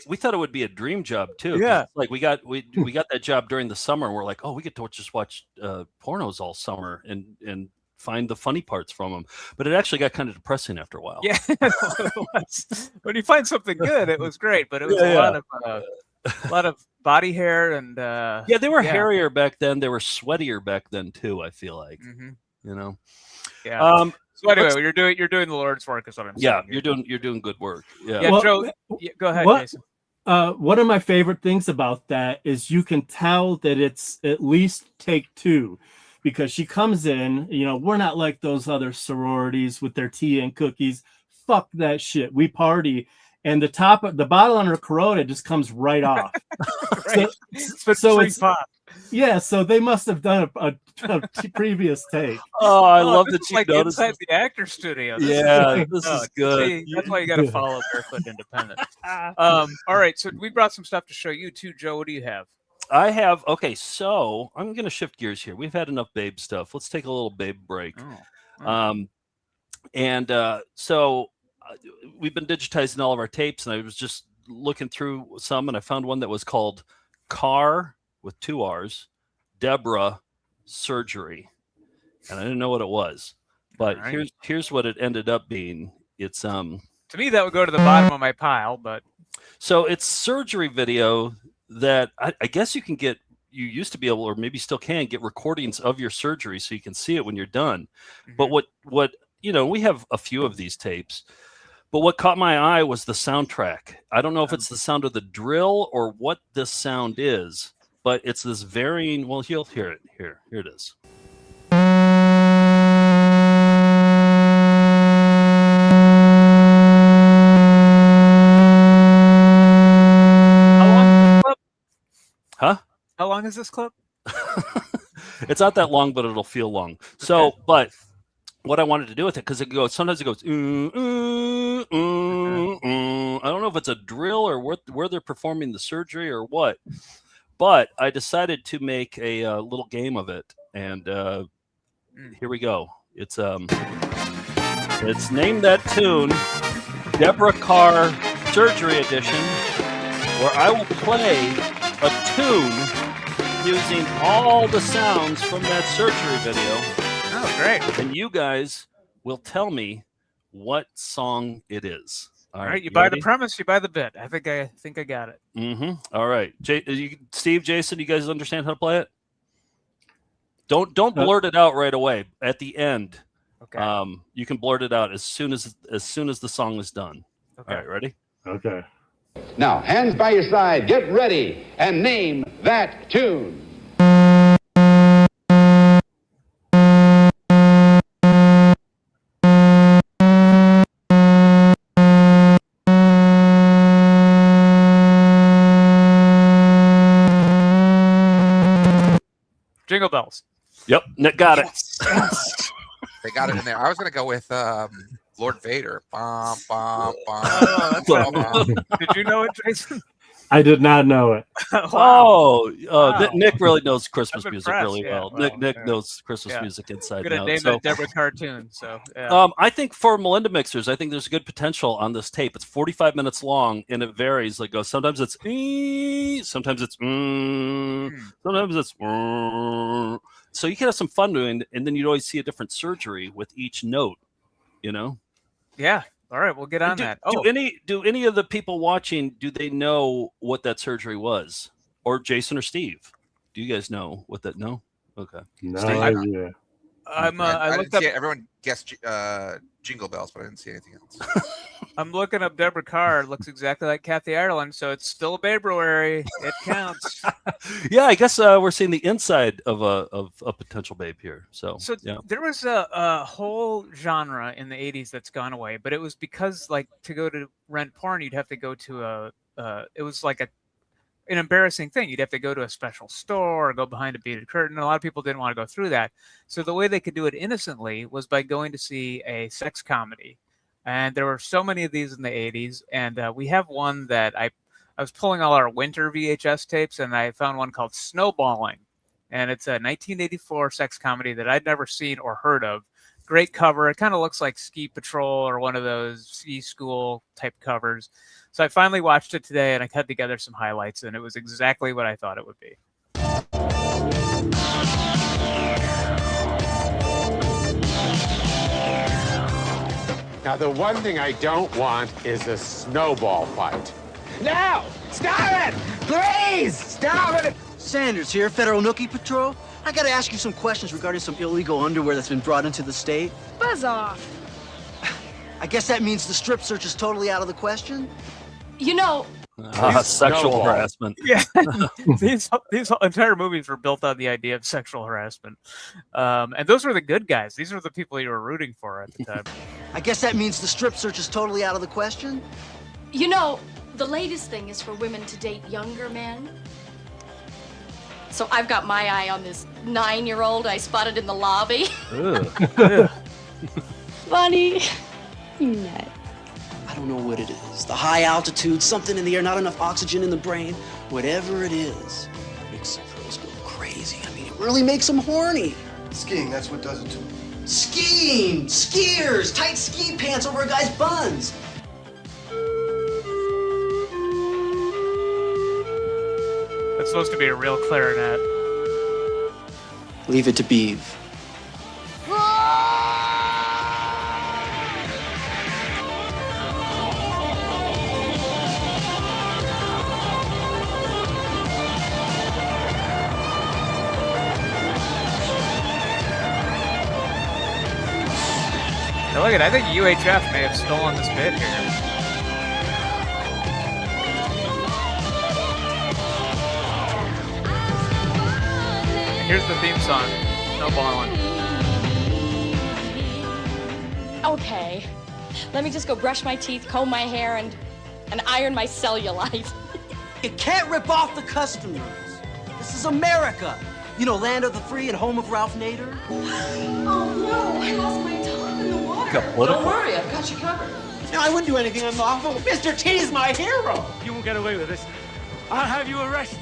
We thought it would be a dream job too. Yeah, like we got that job during the summer, and we're like, oh, we get to just watch pornos all summer and find the funny parts from them. But it actually got kind of depressing after a while. Yeah, when you find something good, it was great, but it was a lot of body hair and they were hairier back then. They were sweatier back then too. I feel like you know. Yeah. So anyway, you're doing the Lord's work, is what I'm saying. You're doing good work. Yeah. Yeah, Well, Joe, go ahead, Jason. One of my favorite things about that is you can tell that it's at least take two, because she comes in, we're not like those other sororities with their tea and cookies. Fuck that shit. We party. And the bottle on her Corona just comes right off. So it's yeah. So they must have done a previous take. Oh, I love that you noticed inside the actor studio. This is good. See, that's why you got to follow Barefoot and Independent. All right, so we brought some stuff to show you too, Joe. What do you have? I have. Okay, so I'm going to shift gears here. We've had enough Babe stuff. Let's take a little Babe break. So we've been digitizing all of our tapes, and I was just looking through some, and I found one that was called Car with 2 R's, Deborah Surgery, and I didn't know what it was, but here's what it ended up being. It's to me that would go to the bottom of my pile, but so it's surgery video that I guess you used to be able, or maybe still can, get recordings of your surgery so you can see it when you're done. But what we have a few of these tapes. But what caught my eye was the soundtrack. I don't know if it's the sound of the drill or what this sound is, but it's this varying. Well, you'll hear it here. Here it is. Huh? How long is this clip? It's not that long, but it'll feel long. So, but what I wanted to do with it, because sometimes it goes, I don't know if it's a drill or where they're performing the surgery or what, but I decided to make a little game of it, and here we go. It's named that tune, Deborah Carr Surgery Edition, where I will play a tune using all the sounds from that surgery video. Oh, great. And you guys will tell me what song it is. All right, you buy the premise, you buy the bit. I think I got it. All right. Steve, Jason, you guys understand how to play it? Don't blurt it out right away. At the end, okay. You can blurt it out as soon as the song is done. Okay. All right, ready? Okay. Now, hands by your side, get ready, and name that tune. Jingle bells. Yep, Nick got it. They got it in there. I was going to go with Lord Vader. Bum, bum, bum, bum, bum. Did you know it, Jason? I did not know it. Wow. Nick really knows Christmas music really well. Nick knows Christmas music inside and out. Name it Deborah cartoon. So I think for Melinda mixers, I think there's good potential on this tape. It's 45 minutes long, and it varies. Like sometimes it's sometimes it's sometimes it's so you can have some fun doing, and then you'd always see a different surgery with each note. Yeah. All right, we'll get on that. Do any of the people watching, do they know what that surgery was? Or Jason or Steve? Do you guys know what that? No? Okay. No idea. I looked up. Everyone guessed Jingle Bells, but I didn't see anything else. I'm looking up Deborah Carr. It looks exactly like Kathy Ireland, so it's still a Babe-ruary. It counts. Yeah, I guess we're seeing the inside of a potential babe here. So yeah. There was a whole genre in the 80s that's gone away, but it was because to go to rent porn, you'd have to go to it was like an embarrassing thing. You'd have to go to a special store or go behind a beaded curtain. A lot of people didn't want to go through that. So the way they could do it innocently was by going to see a sex comedy. And there were so many of these in the 80s. And we have one that I was pulling all our winter VHS tapes, and I found one called Snowballing. And it's a 1984 sex comedy that I'd never seen or heard of. Great cover. It kind of looks like Ski Patrol or one of those ski school type covers. So I finally watched it today, and I cut together some highlights, and it was exactly what I thought it would be. Now, the one thing I don't want is a snowball fight. No! Stop it! Please! Stop it! Sanders here, Federal Nookie Patrol. I gotta ask you some questions regarding some illegal underwear that's been brought into the state. Buzz off. I guess that means the strip search is totally out of the question? You know, Sexual harassment. Yeah, these entire movies were built on the idea of sexual harassment, and those were the good guys. These were the people you were rooting for at the time. I guess that means the strip search is totally out of the question? you know, the latest thing is for women to date younger men. So I've got my eye on this 9-year-old I spotted in the lobby. Funny. You nut. I don't know what it is. The high altitude, something in the air, not enough oxygen in the brain. Whatever it is, makes girls go crazy. I mean, it really makes them horny. Skiing, that's what does it to me. Skiing! Skiers! Tight ski pants over a guy's buns! That's supposed to be a real clarinet. Leave it to Beeve. Now look at, I think UHF may have stolen this bit here. Here's the theme song, Snowballing. Okay, let me just go brush my teeth, comb my hair, and iron my cellulite. You can't rip off the customers. This is America. You know, land of the free and home of Ralph Nader. Oh no, I lost my top in the water. Don't worry, I've got you covered. No, I wouldn't do anything unlawful. Mr. T is my hero. You won't get away with this. I'll have you arrested.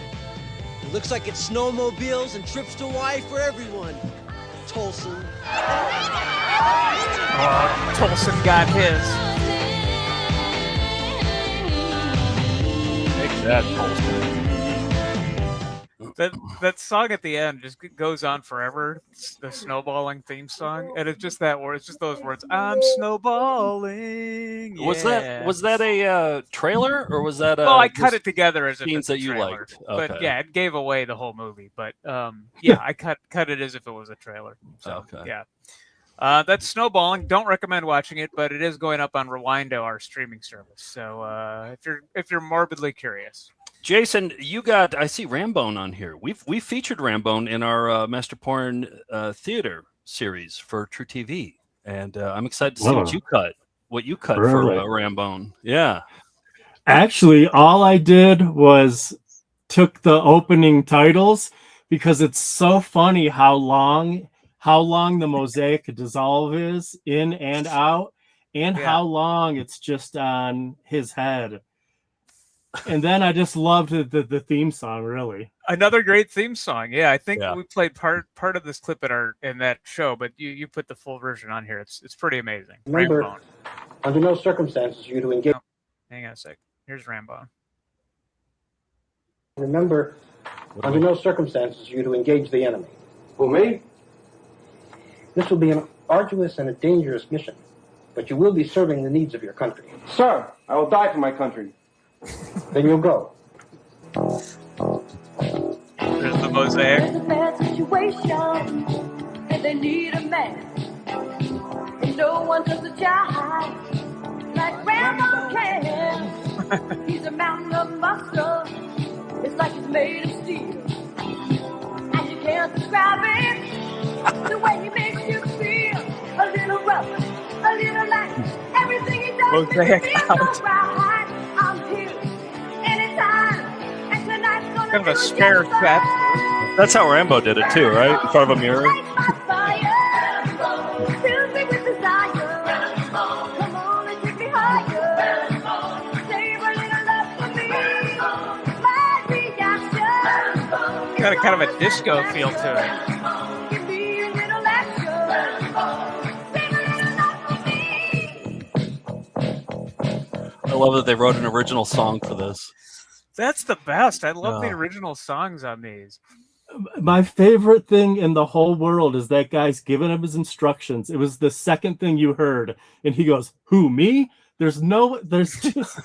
It looks like it's snowmobiles and trips to Hawaii for everyone. Tolson. Tolson got his. Take that, Tolson. That song at the end just goes on forever. It's the snowballing theme song, and it's just that word. It's just those words. I'm snowballing. Yeah. Was that a trailer or was that a? Well, I cut it together as scenes that you liked. Okay. But yeah, it gave away the whole movie. But yeah, I cut it as if it was a trailer. So yeah, that's Snowballing. Don't recommend watching it, but it is going up on Rewindo, our streaming service. So if you're morbidly curious. Jason, you got, I see Ramone on here. We featured Ramone in our Master Porn Theater series for True TV. And I'm excited to see what you cut for Ramone. Yeah. Actually, all I did was took the opening titles because it's so funny how long the mosaic dissolve is in and out, and how long it's just on his head. And then I just loved the theme song, really. Another great theme song. Yeah, I think we played part of this clip in that show, but you put the full version on here. It's pretty amazing. Remember, Ramone. under no circumstances are you to engage. Oh, hang on a sec. Here's Ramone. Remember, under no circumstances are you to engage the enemy. Who, me? This will be an arduous and a dangerous mission, but you will be serving the needs of your country. Sir, I will die for my country. Then you'll go. There's the mosaic. There's a bad situation, and they need a man. And no one does a job like Ramone can. He's a mountain of muscle. It's like he's made of steel. And you can't describe it. The way he makes you feel. A little rough, a little light. Everything he does makes you feel so right. Kind of a spare set. That's how Rambo did it too, right? In front of a mirror. Got a kind of a disco feel to it. I love that they wrote an original song for this. That's the best. I love the original songs on these. My favorite thing in the whole world is that guy's giving him his instructions. It was the second thing you heard, and he goes, "Who, me? There's just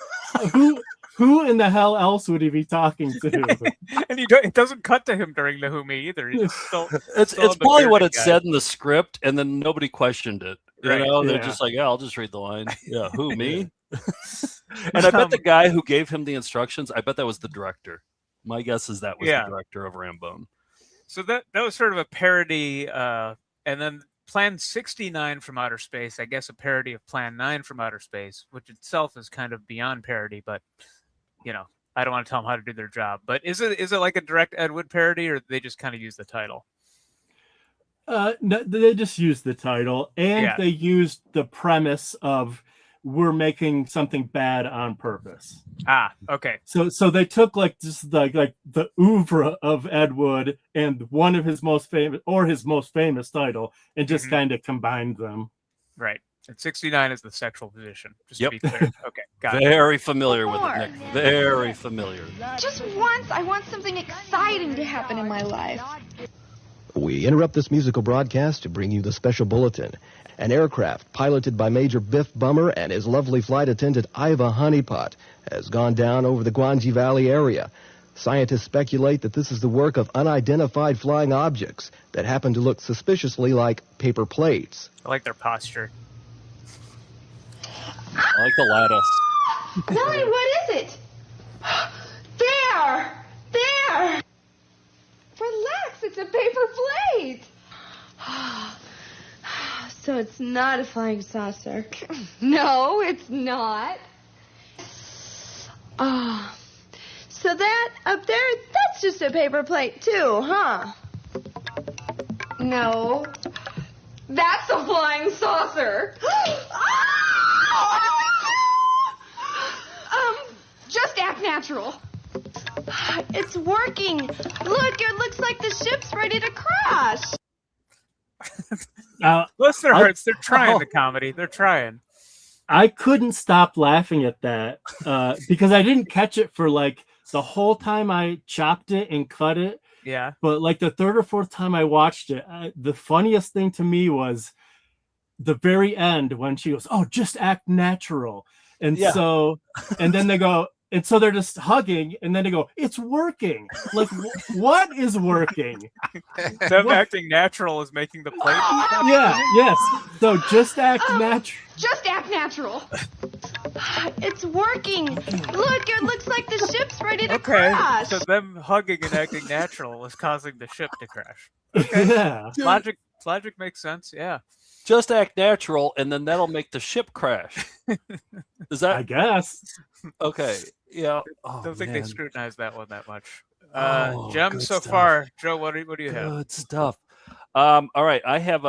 Who in the hell else would he be talking to? And it doesn't cut to him during the Who Me either. He's just still, It's still the probably what bearded it guy. said in the script, and then nobody questioned it. You Right. know, they're Yeah. just like, yeah, I'll just read the line. Yeah, who, me? And I bet the guy who gave him the instructions, I bet that was the director. My guess is that was Yeah. the director of Ramone. So that was sort of a parody, and then Plan 69 from Outer Space, I guess a parody of Plan 9 from Outer Space, which itself is kind of beyond parody, but you know, I don't want to tell them how to do their job. But is it like a direct Ed Wood parody, or they just kind of use the title? No, they just used the title, and they used the premise of we're making something bad on purpose. Ah, okay. So they took like just like the oeuvre of Ed Wood and one of his most famous title, and just kind of combined them. Right. And 69 is the sexual position. Just to be clear. Okay, got it. Very familiar with it, Nick. Very familiar. Just once, I want something exciting to happen in my life. We interrupt this musical broadcast to bring you the special bulletin. An aircraft piloted by Major Biff Bummer and his lovely flight attendant Iva Honeypot has gone down over the Guanji Valley area. Scientists speculate that this is the work of unidentified flying objects that happen to look suspiciously like paper plates. I like their posture. I like the lattice. Melanie, what is it? There! There! Relax, it's a paper plate. So it's not a flying saucer. No, it's not. So that up there, that's just a paper plate too, huh? No. That's a flying saucer. Just act natural. It's working. Look, it looks like the ship's ready to crash. Bless their hearts, they're trying the comedy. They're trying. I couldn't stop laughing at that because I didn't catch it for like the whole time I chopped it and cut it. Yeah. But like the third or fourth time I watched it, the funniest thing to me was the very end when she goes, "Oh, just act natural." And so, and then they go, and so they're just hugging, and then they go, "It's working." Like, what is working? Them acting natural is making the plate. Yeah, yes. So just act natural. Just act natural. It's working. Look, it looks like the ship's ready to crash. So them hugging and acting natural is causing the ship to crash. Okay. Yeah. Logic makes sense. Yeah. Just act natural, and then that'll make the ship crash. Is that? I guess. Okay. Yeah. I don't think they scrutinized that one that much. Oh, Gems good so stuff. far. Joe, what do you have? Good stuff. All right. I have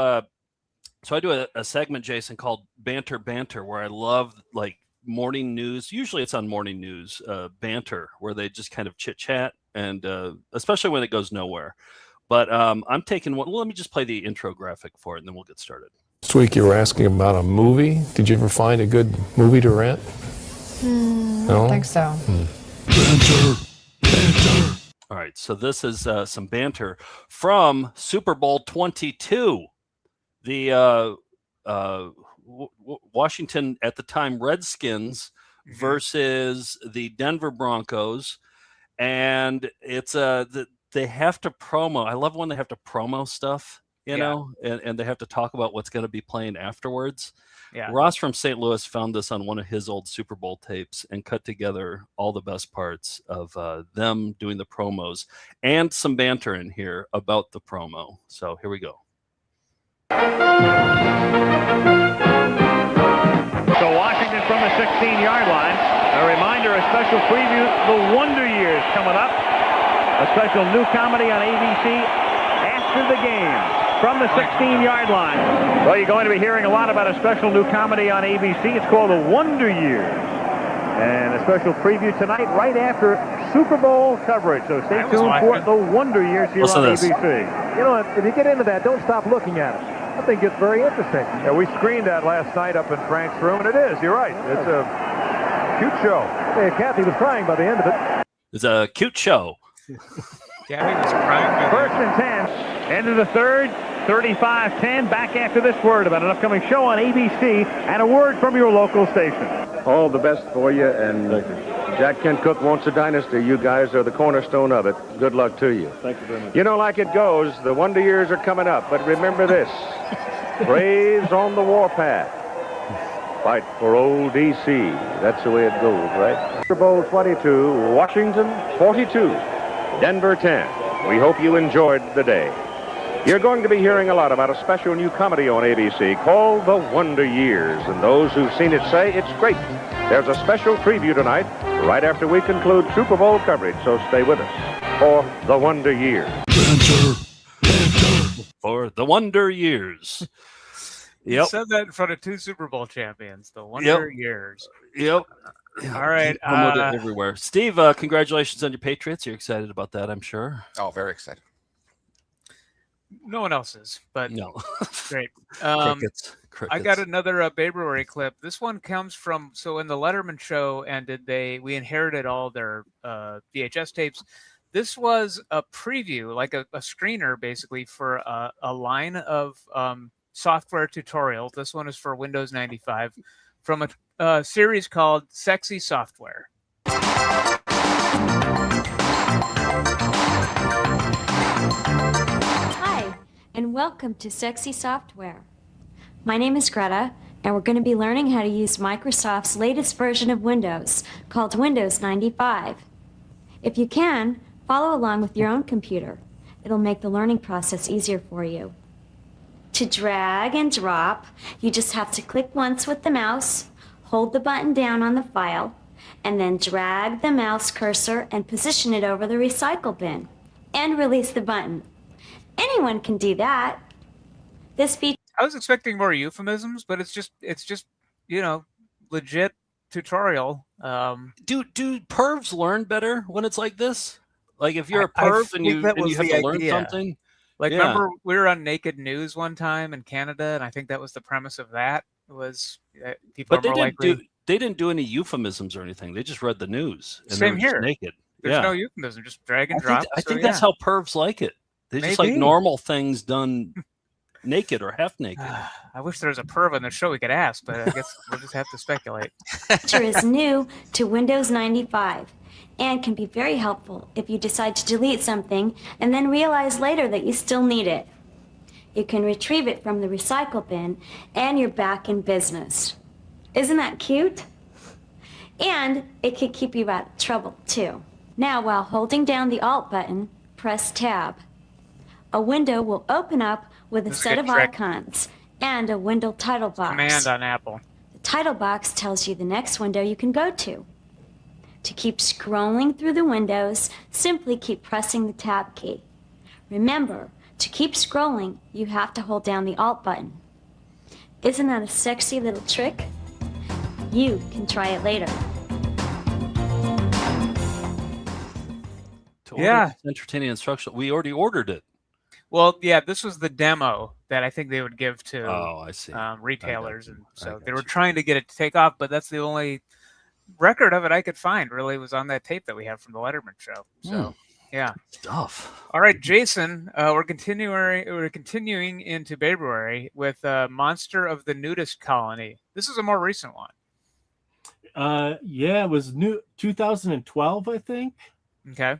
so I do a segment, Jason, called Banter, where I love like morning news. Usually it's on morning news, banter, where they just kind of chit chat, and especially when it goes nowhere. But I'm taking one. Well, let me just play the intro graphic for it, and then we'll get started. This week you were asking about a movie. Did you ever find a good movie to rent? I No? don't think so. Banter. All right, so this is some banter from Super Bowl 22. The Washington at the time Redskins versus the Denver Broncos, and it's they have to promo. I love when they have to promo stuff, you know, and they have to talk about what's going to be playing afterwards. Yeah. Ross from St. Louis found this on one of his old Super Bowl tapes and cut together all the best parts of them doing the promos and some banter in here about the promo. So here we go. So Washington from the 16-yard line. A reminder, a special preview, The Wonder Years coming up. A special new comedy on ABC after the game from the 16-yard line. Well, you're going to be hearing a lot about a special new comedy on ABC. It's called The Wonder Years. And a special preview tonight right after Super Bowl coverage. So stay tuned for The Wonder Years here on ABC. You know, if you get into that, don't stop looking at it. I think it's very interesting. Yeah, we screened that last night up in Frank's room, and it is. You're right. It's a cute show. Hey, Kathy was crying by the end of it. It's a cute show. Yeah, he was crying. First and 10. End of the third. 35-10. Back after this word about an upcoming show on ABC and a word from your local station. All the best for you, and Jack Kent Cooke wants a dynasty. You guys are the cornerstone of it. Good luck to you. Thank you very much. You know, like it goes, the wonder years are coming up. But remember this. Braves on the warpath. Fight for old D.C. That's the way it goes, right? Super Bowl 22, Washington 42, Denver 10. We hope you enjoyed the day. You're going to be hearing a lot about a special new comedy on ABC called The Wonder Years. And those who've seen it say it's great. There's a special preview tonight, right after we conclude Super Bowl coverage. So stay with us for The Wonder Years. For The Wonder Years. You said that in front of 2 Super Bowl champions. The Wonder Years. Yep. All right. Everywhere. Steve, congratulations on your Patriots. You're excited about that, I'm sure. Oh, very excited. No one else is, but no. Great. Crickets. I got another Baberuary clip. This one comes from, so when the Letterman show ended, we inherited all their VHS tapes. This was a preview, like a screener, basically, for a line of software tutorials. This one is for Windows 95 from a series called Sexy Software. Hi, and welcome to Sexy Software. My name is Greta, and we're going to be learning how to use Microsoft's latest version of Windows, called Windows 95. If you can, follow along with your own computer. It'll make the learning process easier for you. To drag and drop, you just have to click once with the mouse, hold the button down on the file, and then drag the mouse cursor and position it over the recycle bin, and release the button. Anyone can do that. This feature. I was expecting more euphemisms, but it's just legit tutorial. Do pervs learn better when it's like this? Like if you're a perv and you have to learn something? Like, remember we were on Naked News one time in Canada, and I think that was the premise of that. Was people but are more likely. They didn't do any euphemisms or anything. They just read the news. And Same they were here. Just naked. There's no euphemism. Just drag and drop. I think that's how pervs like it. They just like normal things done naked or half naked. I wish there was a perv on the show we could ask, but I guess we'll just have to speculate. Feature is new to Windows 95 and can be very helpful if you decide to delete something and then realize later that you still need it. You can retrieve it from the recycle bin and you're back in business. Isn't that cute? And it could keep you out of trouble too. Now, while holding down the Alt button, press Tab. A window will open up with a set of icons and a window title box. Command on Apple. The title box tells you the next window you can go to. To keep scrolling through the windows, simply keep pressing the Tab key. Remember, to keep scrolling, you have to hold down the Alt button. Isn't that a sexy little trick? You can try it later. Yeah. Entertaining instruction. We already ordered it. Well, yeah, this was the demo that I think they would give to I see. Retailers, and so they were trying to get it to take off, but that's the only record of it I could find. Really, was on that tape that we have from the Letterman show. So, yeah, stuff. All right, Jason, we're continuing into February with Monster of the Nudest Colony. This is a more recent one. Yeah, it was new 2012, I think. Okay.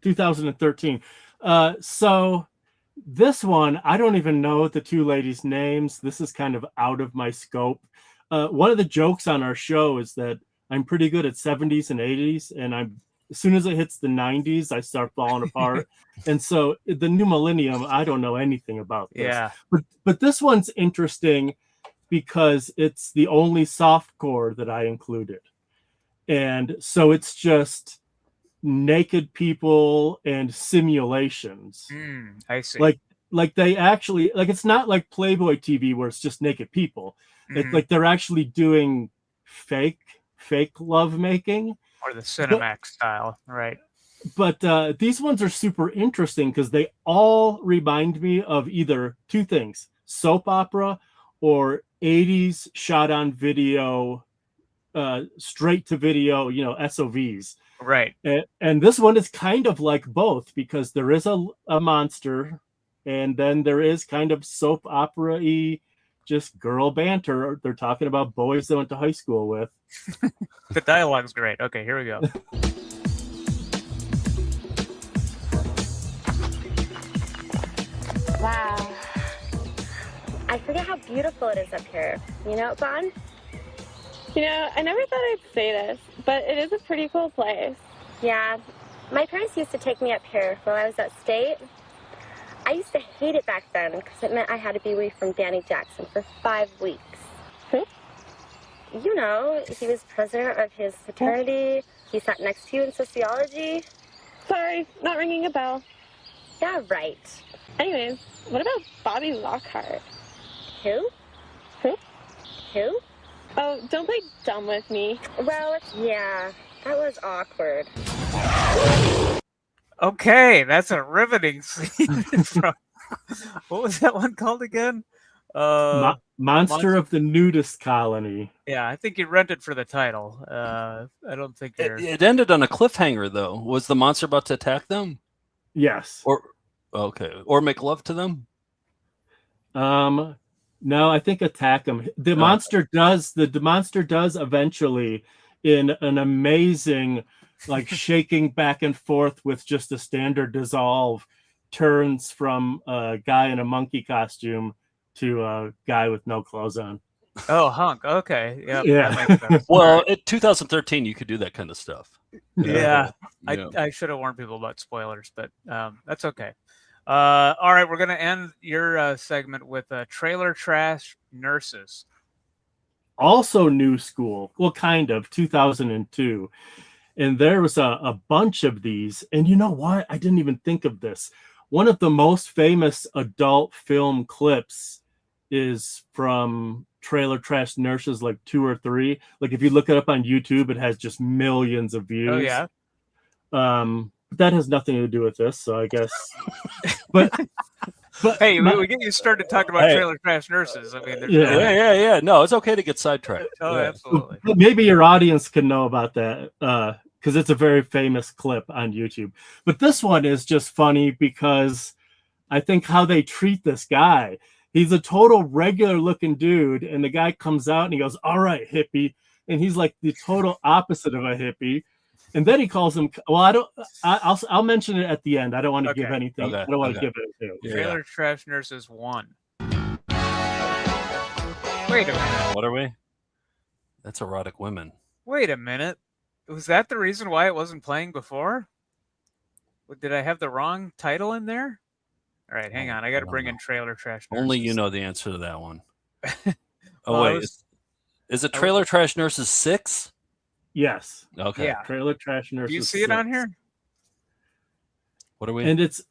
2013. So this one, I don't even know the two ladies' names. This is kind of out of my scope. One of the jokes on our show is that I'm pretty good at 70s and 80s, and as soon as it hits the 90s, I start falling apart. And so the new millennium, I don't know anything about this. Yeah. But this one's interesting because it's the only softcore that I included. And so it's just naked people and simulations. I see. Like they actually, like, it's not like Playboy TV where it's just naked people. It's like they're actually doing fake love making, or the Cinemax style, right? But these ones are super interesting because they all remind me of either two things: soap opera or 80s shot on video, straight to video, SOVs. Right. And this one is kind of like both, because there is a monster, and then there is kind of soap opera-y just girl banter. They're talking about boys they went to high school with. The dialogue's great. Okay, here we go. Wow. I forget how beautiful it is up here. You know, Bon? You know, I never thought I'd say this, but it is a pretty cool place. Yeah. My parents used to take me up here when I was at state. I used to hate it back then because it meant I had to be away from Danny Jackson for 5 weeks. You know, he was president of his fraternity. He sat next to you in sociology. Sorry, not ringing a bell. Yeah, right. Anyways, what about Bobby Lockhart? Who? Who? Oh, don't play dumb with me. Well, yeah, that was awkward. Okay, that's a riveting scene from what was that one called again? Monster of the Nudest Colony. Yeah, I think you rented for the title. I don't think they're. It ended on a cliffhanger, though. Was the monster about to attack them? Yes. Or make love to them? No, I think attack them. The monster does eventually, in an amazing, like, shaking back and forth with just a standard dissolve, turns from a guy in a monkey costume to a guy with no clothes on. Oh, hunk. Okay. Yep, Yeah. that makes sense. Well, in 2013, you could do that kind of stuff. Yeah. Yeah. I should have warned people about spoilers, but that's okay. All right, we're going to end your segment with Trailer Trash Nurses. Also new school. Well, kind of, 2002. And there was a bunch of these. And you know what? I didn't even think of this. One of the most famous adult film clips is from Trailer Trash Nurses, like 2 or 3. Like, if you look it up on YouTube, it has just millions of views. Oh, yeah. That has nothing to do with this, so I guess. But hey, we get you started talking about Trailer Trash Nurses. I mean, yeah. No, it's okay to get sidetracked. Oh, Yeah. absolutely. But maybe your audience can know about that because it's a very famous clip on YouTube. But this one is just funny because I think how they treat this guy. He's a total regular looking dude, and the guy comes out and he goes, "All right, hippie," and he's like the total opposite of a hippie. And then he calls him. Well, I'll mention it at the end. I don't want to give anything. Okay. I don't want to give it. Trailer Trash Nurses 1. Wait a minute. What are we? That's erotic women. Wait a minute. Was that the reason why it wasn't playing before? Did I have the wrong title in there? All right, hang on. I got to bring in Trailer Trash Nurses. Only you know the answer to that one. Well, wait. Is it Trailer Trash Nurses 6? Yes. Okay. Yeah. Trailer Trash Nurses. Do you see it on here? What are we? And it's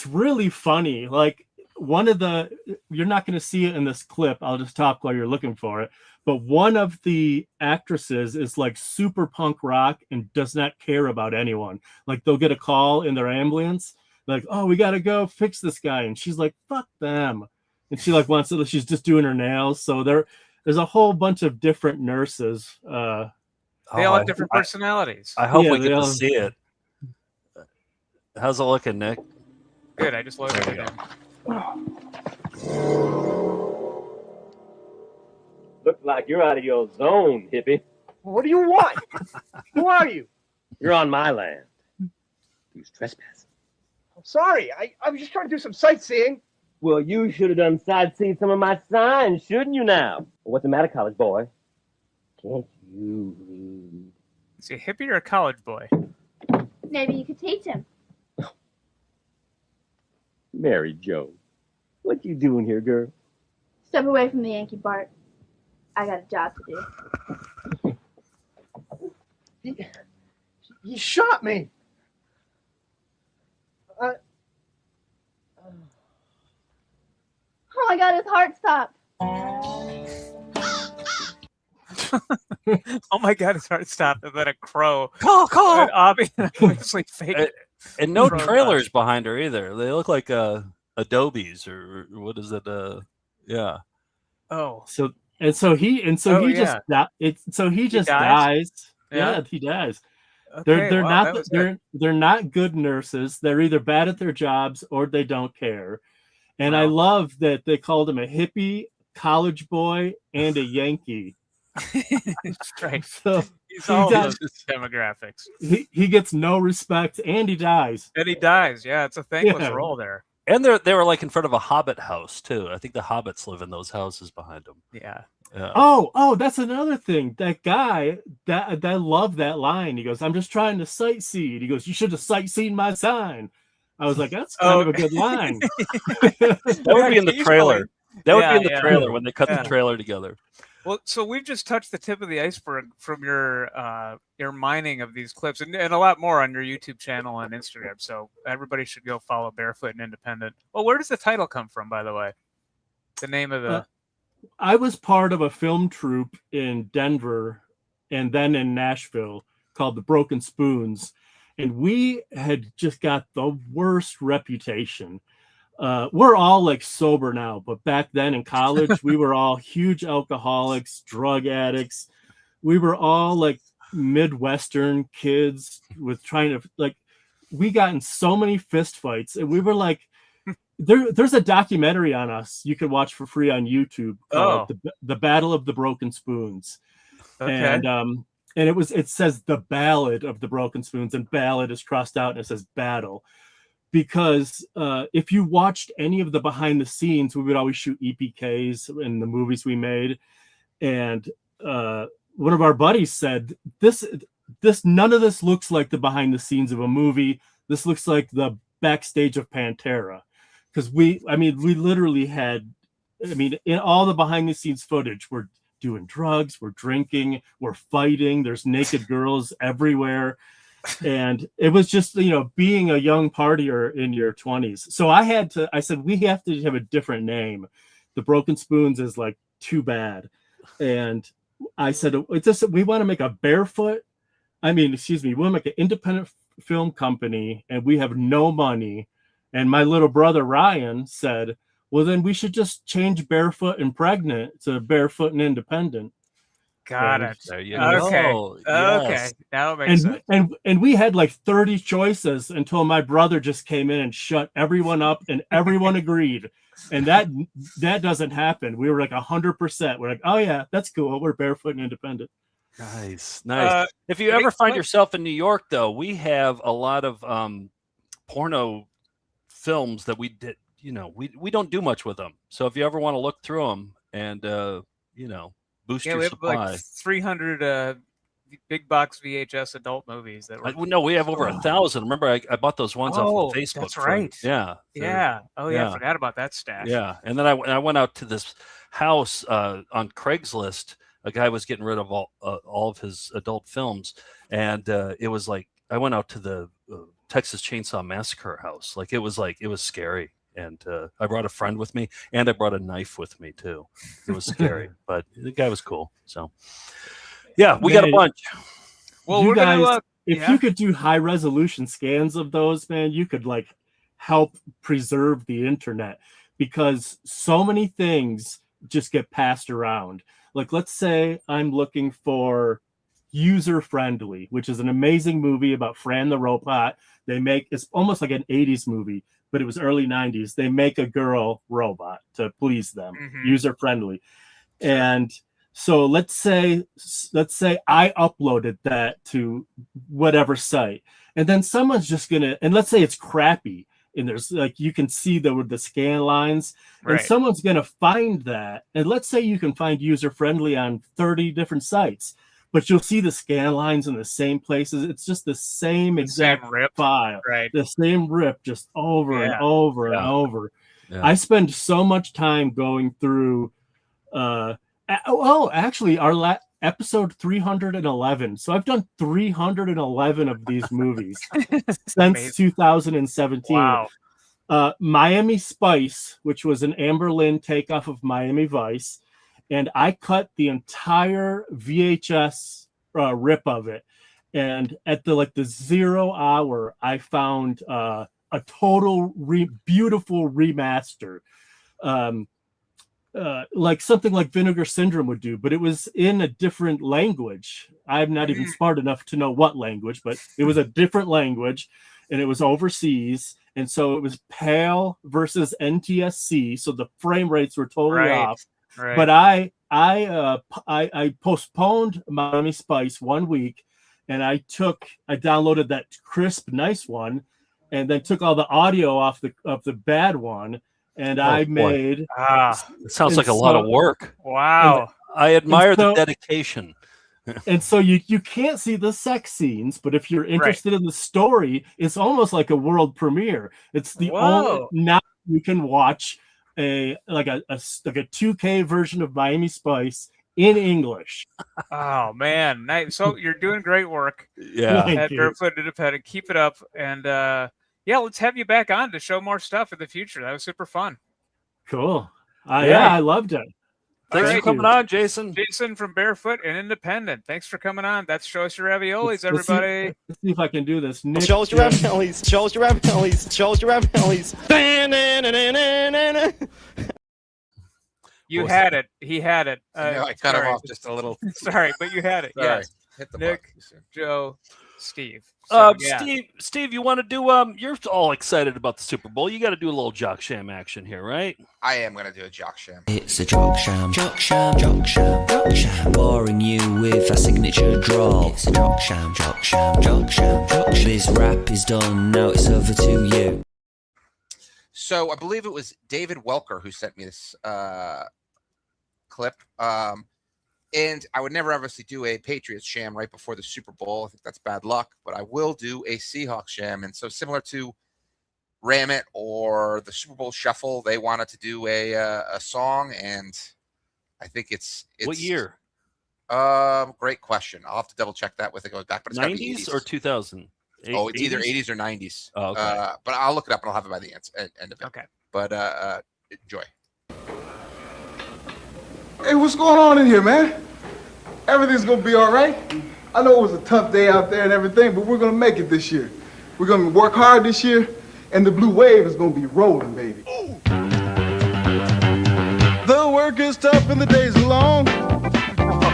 really funny. Like, one of the, you're not going to see it in this clip. I'll just talk while you're looking for it. But one of the actresses is like super punk rock and does not care about anyone. Like, they'll get a call in their ambulance, like, "Oh, we got to go fix this guy." And she's like, "Fuck them." And she like wants to, she's just doing her nails. So there's a whole bunch of different nurses. They all have different personalities. I hope we get to see it. How's it looking, Nick? Good. I just loaded it in. Looks like you're out of your zone, hippie. What do you want? Who are you? You're on my land. Who's trespassing? I'm sorry. I was just trying to do some sightseeing. Well, you should have done sightseeing some of my signs, shouldn't you now? What's the matter, college boy? Can't you read? Is he a hippie or a college boy? Maybe you could teach him. Mary Jo, what you doing here, girl? Step away from the Yankee Bart. I got a job to do. He shot me. Oh my God, his heart stopped. Oh my God, his heart stopped. And then a crow. Call! And obviously fake. And no crow trailers dust. behind her either. They look like Adobes or what is it? Yeah. Oh. So he just dies. Yeah, he dies. Okay, They're not good nurses. They're either bad at their jobs or they don't care. And I love that they called him a hippie, college boy, and a Yankee. Right. So he's all those demographics. He gets no respect, and he dies. And he dies. Yeah, it's a thankless role there. And they were like in front of a Hobbit house too. I think the Hobbits live in those houses behind them. Yeah. Oh, that's another thing. That guy, that I love that line. He goes, "I'm just trying to sightsee." He goes, "You should have sightseen my sign." I was like, that's kind of a good line. That would be in the trailer. That would be in the trailer when they cut the trailer together. Well, so we've just touched the tip of the iceberg from your mining of these clips, and a lot more on your YouTube channel and Instagram. So everybody should go follow Barefoot and Independent. Well, where does the title come from, by the way? The name of the... I was part of a film troupe in Denver and then in Nashville called the Broken Spoons. And we had just got the worst reputation. We're all like sober now, but back then in college, we were all huge alcoholics, drug addicts. We were all like Midwestern kids with trying to like, we got in so many fist fights, and we were like, there's a documentary on us you can watch for free on YouTube called the Battle of the Broken Spoons. Okay. And it says the Ballad of the Broken Spoons, and ballad is crossed out and it says battle. Because if you watched any of the behind the scenes, we would always shoot EPKs in the movies we made. And one of our buddies said, this none of this looks like the behind the scenes of a movie. This looks like the backstage of Pantera. Because we literally had, in all the behind the scenes footage, we're doing drugs, we're drinking, we're fighting, there's naked girls everywhere. And it was just, being a young partier in your 20s. So I said, we have to have a different name. The Broken Spoons is like too bad. And I said, we want to make a we want to make an independent film company, and we have no money. And my little brother, Ryan, said, well, then we should just change Barefoot and Pregnant to Barefoot and Independent. Got it. There you go. Okay. Yes. That makes sense. And we had like 30 choices until my brother just came in and shut everyone up, and everyone agreed. And that doesn't happen. We were like 100%. We're like, oh yeah, that's cool. We're Barefoot and Independent. Nice. If you ever find yourself in New York, though, we have a lot of porno films that we did. We don't do much with them. So if you ever want to look through them and boost your we have supply. like 300 big box VHS adult movies that No, we have over 1,000. Remember, I bought those ones off of Facebook. That's right. Yeah. Oh yeah, I forgot about that stash. Yeah, and then I went out to this house on Craigslist. A guy was getting rid of all of his adult films, and it was like I went out to the Texas Chainsaw Massacre house. Like it was scary. And I brought a friend with me, and I brought a knife with me too. It was scary, but the guy was cool. So, yeah, we got a bunch. Well, you guys, if you could do high resolution scans of those, man, you could like help preserve the internet, because so many things just get passed around. Like, let's say I'm looking for User Friendly, which is an amazing movie about Fran the robot. It's almost like an 80s movie, but it was early 90s. They make a girl robot to please them, user friendly. And so let's say I uploaded that to whatever site, and then someone's just and let's say it's crappy, and there's like, you can see the scan lines, and someone's gonna find that. And let's say you can find user friendly on 30 different sites, but you'll see the scan lines in the same places. It's just the same exact file, the same rip, just over and over and over. Yeah. I spend so much time going through. Actually, our episode 311. So I've done 311 of these movies since 2017. Wow. Miami Spice, which was an Amber Lynn takeoff of Miami Vice. And I cut the entire VHS rip of it. And at the 0 hour, I found a total beautiful remaster. Like something like Vinegar Syndrome would do, but it was in a different language. I'm not even smart enough to know what language, but it was a different language, and it was overseas. And so it was PAL versus NTSC. So the frame rates were totally off. Right. But I postponed Miami Spice 1 week, and I downloaded that crisp, nice one, and then took all the audio off the bad one, and I made. It sounds like a lot of work. Wow. I admire the dedication. And so you can't see the sex scenes, but if you're interested in the story, it's almost like a world premiere. It's the only now you can watch a 2K version of Miami Spice in English. Oh man, nice. So you're doing great work. Yeah. At Barefoot and Independent. Keep it up, and let's have you back on to show more stuff in the future. That was super fun. Cool. I loved it. Thanks for coming on, Jason. Jason from Barefoot and Independent. Thanks for coming on. That's Show Us Your Raviolis, everybody. Let's see if I can do this. Nick, Show us your raviolis. Show us your raviolis. Show us your raviolis. You had it. He had it. I cut him off just a little. Sorry, but you had it. Sorry. Yes. Hit the Nick, button. Joe, Steve. So, Steve, you want to do? You're all excited about the Super Bowl. You got to do a little jock sham action here, right? I am going to do a jock sham. It's a jock sham, jock sham, jock sham, jock sham. Boring you with a signature draw. It's a jock sham, jock sham, jock sham, jock sham. This rap is done, now it's over to you. So I believe it was David Welker who sent me this clip. And I would never obviously do a Patriots sham right before the Super Bowl. I think that's bad luck, but I will do a Seahawks sham. And so similar to Ram It or the Super Bowl Shuffle, they wanted to do a song, and I think it's what year? Great question. I'll have to double check that with it goes back, but it's 90s or 2000. Oh, it's either 80s or 90s. Oh, okay. But I'll look it up and I'll have it by the end of it. Okay. But enjoy. Hey, what's going on in here, man? Everything's gonna be all right. I know it was a tough day out there and everything, but we're gonna make it this year. We're gonna work hard this year, and the blue wave is gonna be rolling, baby. Ooh. The work is tough and the days are long.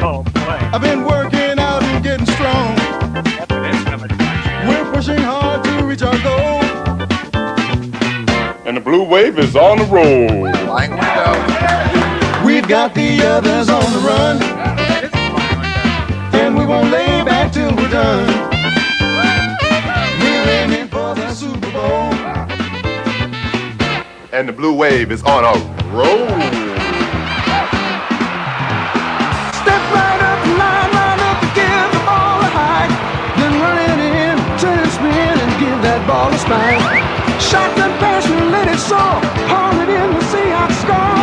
Oh, boy. I've been working out and getting strong. We're pushing hard to reach our goal. And the blue wave is on the roll. Flying window. We've got the others on the run. And we won't lay back till we're done. We're aiming for the Super Bowl. And the blue wave is on a roll. Step right up, line up, and give the ball a hike. Then run it in, turn and spin, and give that ball a spike. Shotgun pass, we let it soar. Haul it in to see how to score.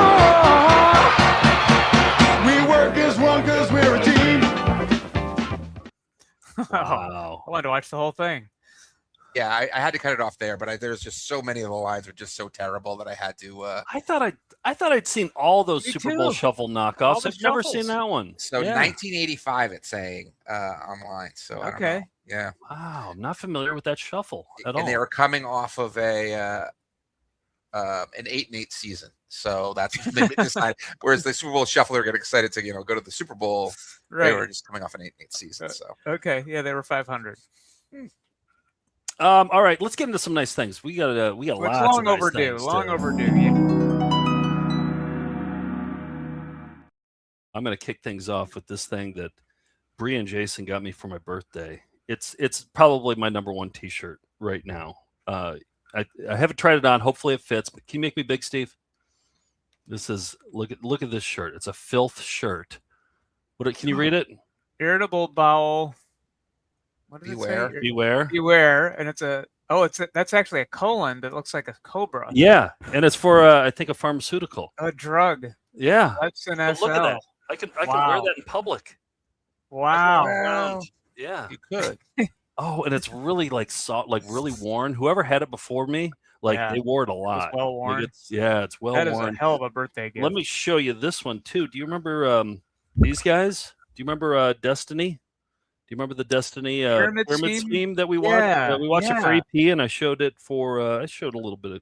We work as one cause we're a team. Wow. I wanted to watch the whole thing. Yeah, I had to cut it off there, but there's just so many of the lines are just so terrible that I had to. I thought I'd seen all those Me Super too. Bowl Shuffle knockoffs. I've never seen that one. So Yeah. 1985, it's saying online. So I don't know. Yeah. Wow, I'm not familiar with that shuffle at all. And they were coming off of an 8-8 season, so that's what they decided. Whereas the Super Bowl Shuffle, they're getting excited to go to the Super Bowl. Right. They were just coming off an 8-8 season. So Okay, yeah, they were 500. All right, let's get into some nice things. We got It's lots of long nice overdue. things Long to- overdue. Yeah. I'm going to kick things off with this thing that Bree and Jason got me for my birthday. It's probably my number one T-shirt right now. I haven't tried it on. Hopefully it fits. But can you make me big, Steve? This is look at this shirt. It's a filth shirt. Can you read it? Irritable bowel. What does Beware. it say? Beware. Beware, and that's actually a colon that looks like a cobra. Yeah, and it's for I think a pharmaceutical. A drug. Yeah. That's an But SL. look at that. I can wear that in public. Wow. Yeah. You could. Oh, and it's really soft, really worn. Whoever had it before me, they wore it a lot. well worn. It's well That worn. is a hell of a birthday gift. Let me show you this one too. Do you remember these guys? Do you remember Destiny? Do you remember the Destiny pyramid scheme that we watched? Yeah, We watched it for yeah. EP, and I showed it for. I showed a little bit of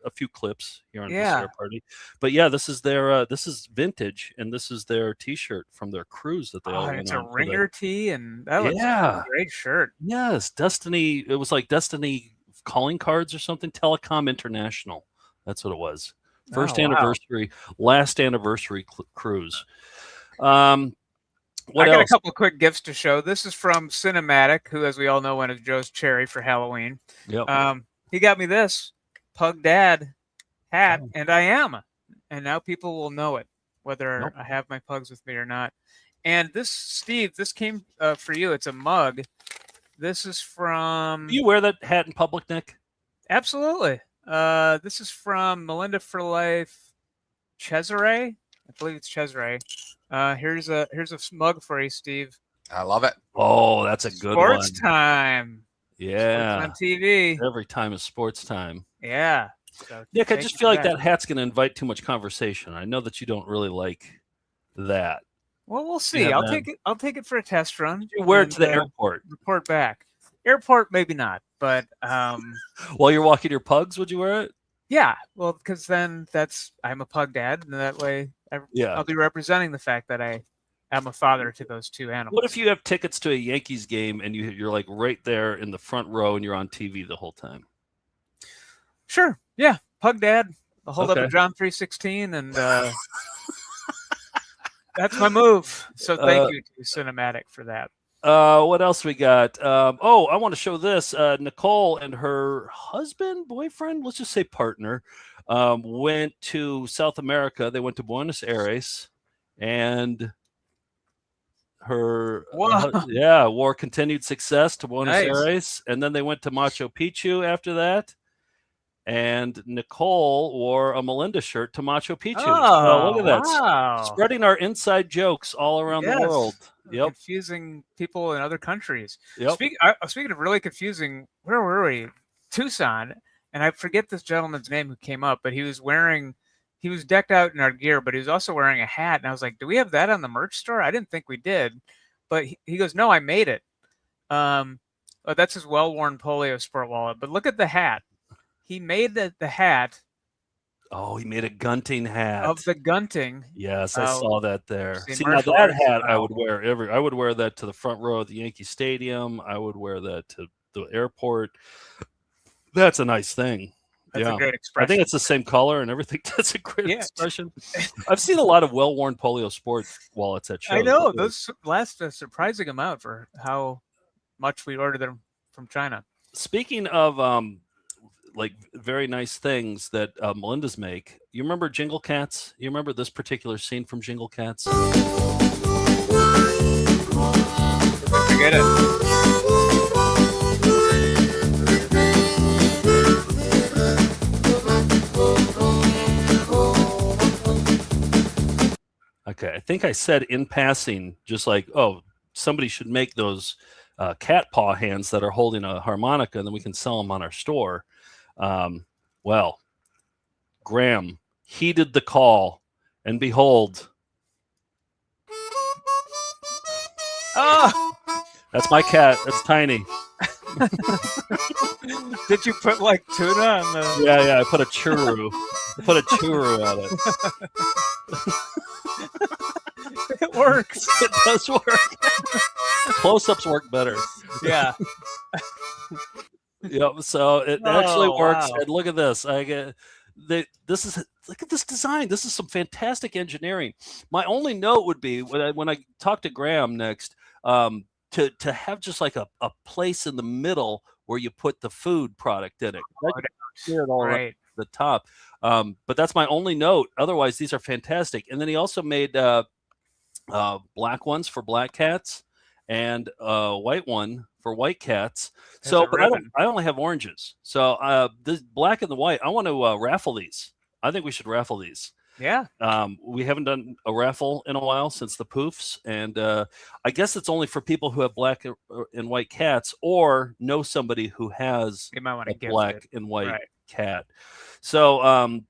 a few clips here on VCR Party. But yeah, this is their. This is vintage, and this is their T-shirt from their cruise that they all went it's on a for ringer tee, and that looks like Yeah. a great shirt. Yes, Destiny. It was like Destiny calling cards or something. Telecom International. That's what it was. First Oh, wow. anniversary, last anniversary cruise. What I got else? a couple of quick gifts to show. This is from Cinematic, who, as we all know, went as Joe's Cherry for Halloween. Yep. He got me this Pug Dad hat, and I am. And now people will know it, whether I have my pugs with me or not. And this, Steve, this came for you. It's a mug. This is from... Do you wear that hat in public, Nick? Absolutely. This is from Melinda for Life Cesare. I believe it's Cesare. Here's a mug for you, Steve. I love it. Oh, that's a good one. Sports time. Yeah. Sports on TV. Every time is sports time. Yeah. So Nick, I just feel like that hat's going to invite too much conversation. I know that you don't really like that. Well, we'll see. Yeah, I'll take it for a test run. You wear it to the airport. Report back. Airport, maybe not, but while you're walking your pugs, would you wear it? Yeah, well, because then I'm a pug dad, and that way I'll be representing the fact that I am a father to those two animals. What if you have tickets to a Yankees game and you're like right there in the front row and you're on TV the whole time? Sure. Yeah, pug dad. I'll hold up a John 3:16, and that's my move. So thank you to Cinematic for that. What else we got? I want to show this. Nicole and her husband, boyfriend, let's just say partner, went to South America. They went to Buenos Aires, and her wore continued success to Buenos Aires, and then they went to Machu Picchu after that. And Nicole wore a Melinda shirt to Machu Picchu. Oh, look at that. Wow. Spreading our inside jokes all around the world. Yep. Confusing people in other countries. Yep. Speaking of really confusing, where were we? Tucson. And I forget this gentleman's name who came up, but he was decked out in our gear, but he was also wearing a hat. And I was like, do we have that on the merch store? I didn't think we did. But he goes, no, I made it. That's his well-worn polio sport wallet. But look at the hat. He made the hat. Oh, he made a gunting hat. Of the gunting. Yes, I saw that there. See, now that hat I would wear I would wear that to the front row at the Yankee Stadium. I would wear that to the airport. That's a nice thing. That's a great expression. I think it's the same color and everything. That's a great expression. I've seen a lot of well-worn polio sport wallets at shows. I know. Those last a surprising amount for how much we ordered them from China. Speaking of like very nice things that Melinda's make. You remember Jingle Cats? You remember this particular scene from Jingle Cats? Forget it. Okay, I think I said in passing, just like, oh, somebody should make those cat paw hands that are holding a harmonica, and then we can sell them on our store. Well, Graham heeded the call, and behold, that's my cat. That's Tiny. Did you put like tuna on the? Yeah. I put a churro. On it. It works. It does work. Close-ups work better. Yeah. Yep. So it actually works. Wow. And look at this. Look at this design. This is some fantastic engineering. My only note would be when I talk to Graham next, to have just like a place in the middle where you put the food product in it. Right. The top. But that's my only note. Otherwise, these are fantastic. And then he also made black ones for black cats and white one for white cats. So, but I only have oranges. So this black and the white, I want to raffle these. I think we should raffle these. Yeah. We haven't done a raffle in a while since the poofs, and I guess it's only for people who have black and white cats or know somebody who has a black and white cat. So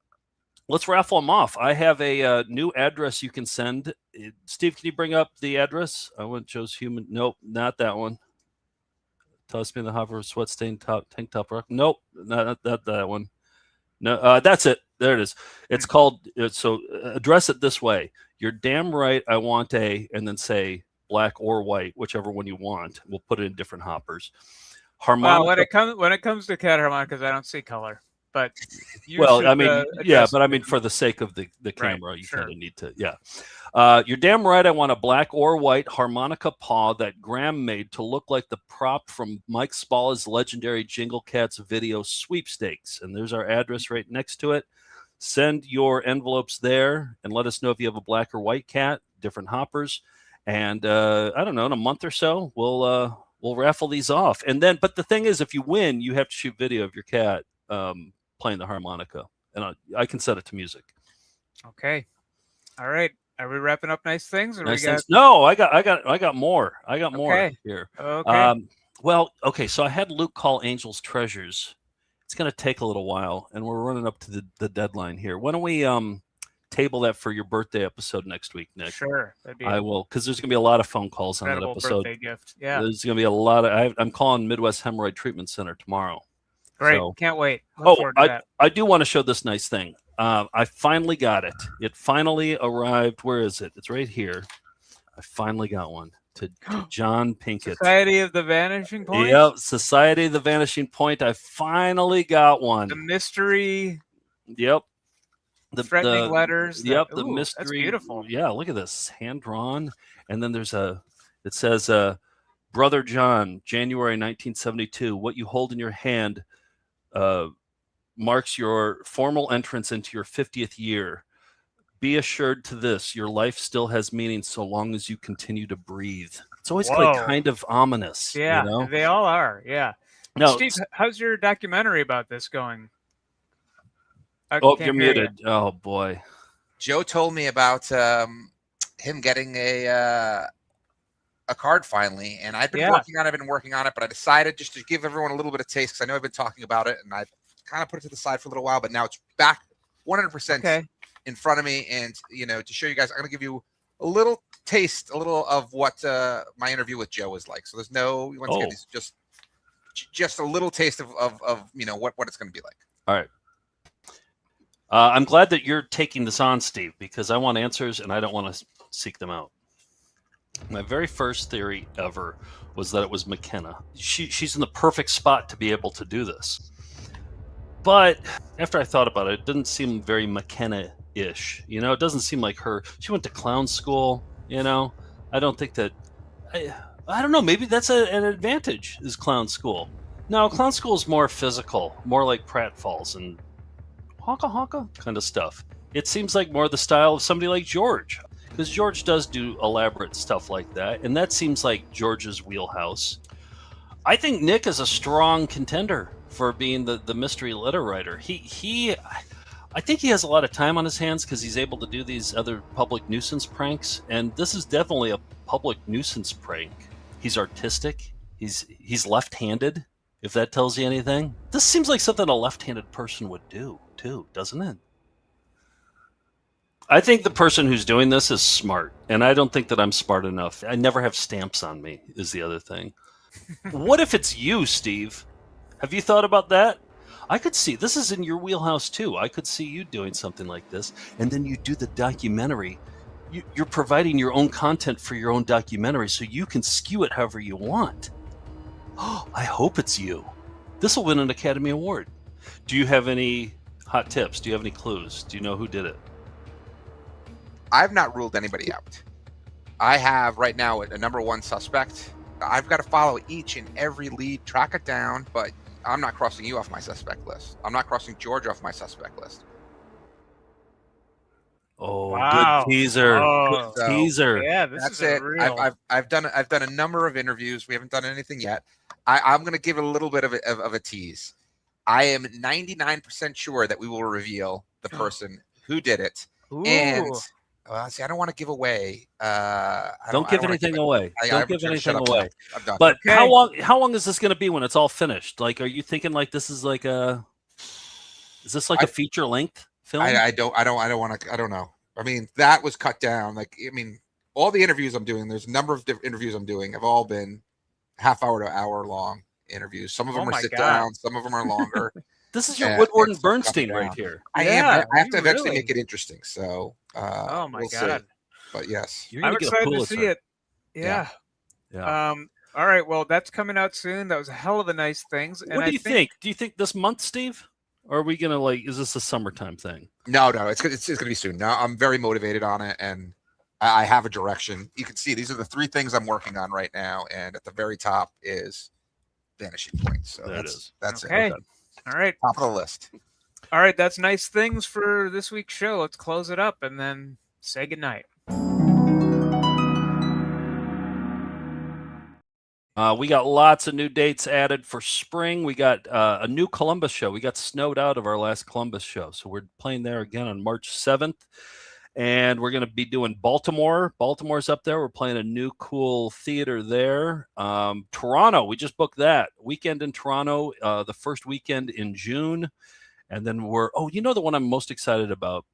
let's raffle them off. I have a new address you can send. Steve, can you bring up the address? I want Joe's human. Nope, not that one. Toss me in the hover sweat stained tank top rock. Nope, not that one. No, that's it. There it is. It's called. So address it this way. You're damn right. I want and then say black or white, whichever one you want. We'll put it in different hoppers. Harmonica. When it comes to cat harmonicas, I don't see color. but you well, should, I mean, yeah, adjust but I it. mean, for the sake of the Right, camera, you sure. kind of need to, yeah. You're damn right. I want a black or white harmonica paw that Graham made to look like the prop from Mike Spala's legendary Jingle Cats video sweepstakes. And there's our address right next to it. Send your envelopes there and let us know if you have a black or white cat, different hoppers. And I don't know, in a month or so, we'll raffle these off. And then, but the thing is, if you win, you have to shoot video of your cat playing the harmonica, and I can set it to music. Okay. All right. Are we wrapping up nice things? Or Nice we got... things? No, I got more. I got more Okay. here. Okay. Well, okay. So I had Luke call Angel's Treasures. It's going to take a little while, and we're running up to the deadline here. Why don't we table that for your birthday episode next week, Nick? Sure. I will, because there's going to be a lot of phone calls on that Incredible episode. birthday gift. Yeah. There's going to be a lot of. I'm calling Midwest Hemorrhoid Treatment Center tomorrow. Great. So, Can't wait. Look forward to that. I do want to show this nice thing. I finally got it. It finally arrived. Where is it? It's right here. I finally got one to John Pinkett. Society of the Vanishing Point? Yep, Society of the Vanishing Point. I finally got one. The mystery. Yep. The threatening letters. Yep, That, the ooh, mystery. That's beautiful. Yeah, look at this. Hand drawn. And then there's it says, Brother John, January 1972. What you hold in your hand marks your formal entrance into your 50th year. Be assured to this, your life still has meaning so long as you continue to breathe. It's always like kind of ominous. Yeah, you know? they all are. Yeah. No, Steve, how's your documentary about this going? Oh, you're muted. Oh boy. Joe told me about him getting a card finally, and I've been working on it, but I decided just to give everyone a little bit of taste because I know I've been talking about it, and I've kind of put it to the side for a little while, but now it's back 100% in front of me, and to show you guys, I'm going to give you a little taste, a little of what my interview with Joe is like. So there's no, once again, it's just a little taste of what it's going to be like. All right. I'm glad that you're taking this on, Steve, because I want answers and I don't want to seek them out. My very first theory ever was that it was McKenna. She's in the perfect spot to be able to do this. But after I thought about it, it didn't seem very McKenna-ish. It doesn't seem like her. She went to clown school, I don't think that... I don't know, maybe that's an advantage, is clown school. No, clown school is more physical, more like pratfalls and honka kind of stuff. It seems like more the style of somebody like George, because George does do elaborate stuff like that, and that seems like George's wheelhouse. I think Nick is a strong contender for being the mystery letter writer. I think he has a lot of time on his hands because he's able to do these other public nuisance pranks, and this is definitely a public nuisance prank. He's artistic. He's left-handed, if that tells you anything. This seems like something a left-handed person would do, too, doesn't it? I think the person who's doing this is smart, and I don't think that I'm smart enough. I never have stamps on me, is the other thing. What if it's you, Steve? Have you thought about that? I could see, this is in your wheelhouse, too. I could see you doing something like this, and then you do the documentary. You're providing your own content for your own documentary, so you can skew it however you want. Oh, I hope it's you. This will win an Academy Award. Do you have any hot tips? Do you have any clues? Do you know who did it? I've not ruled anybody out. I have right now a number one suspect. I've got to follow each and every lead, track it down, but I'm not crossing you off my suspect list. I'm not crossing George off my suspect list. Oh, wow. Good teaser. Oh. Good teaser. Yeah, this is real... I've done a number of interviews. We haven't done anything yet. I'm going to give it a little bit of a tease. I am 99% sure that we will reveal the person who did it. Ooh. And see, I don't want to give away. Don't give anything away. Don't give anything away. I'm done. But how long is this going to be when it's all finished? Like, are you thinking like this is like a? Is this like a feature length film? I don't want to. I don't know. I mean, that was cut down. Like, I mean, all the interviews I'm doing. There's a number of different interviews I'm doing. Have all been half-hour to hour-long interviews. Some of them are sit down. Some of them are longer. This is your Woodward and Bernstein right here. I have to eventually make it interesting. So, oh my we'll God! See. But yes, I'm excited to see it. Yeah. Yeah. All right. Well, that's coming out soon. That was a hell of a nice thing. What do you think? Do you think this month, Steve? Or are we gonna is this a summertime thing? No, it's gonna be soon. Now I'm very motivated on it, and I have a direction. You can see these are the 3 things I'm working on right now, and at the very top is Vanishing Point. So that's okay. it. All right, top of the list. All right, that's nice things for this week's show. Let's close it up and then say goodnight. We got lots of new dates added for spring. We got a new Columbus show. We got snowed out of our last Columbus show, so we're playing there again on March 7th. And we're going to be doing Baltimore. Baltimore's up there. We're playing a new cool theater there. Toronto, we just booked that. Weekend in Toronto, the first weekend in June. And then the one I'm most excited about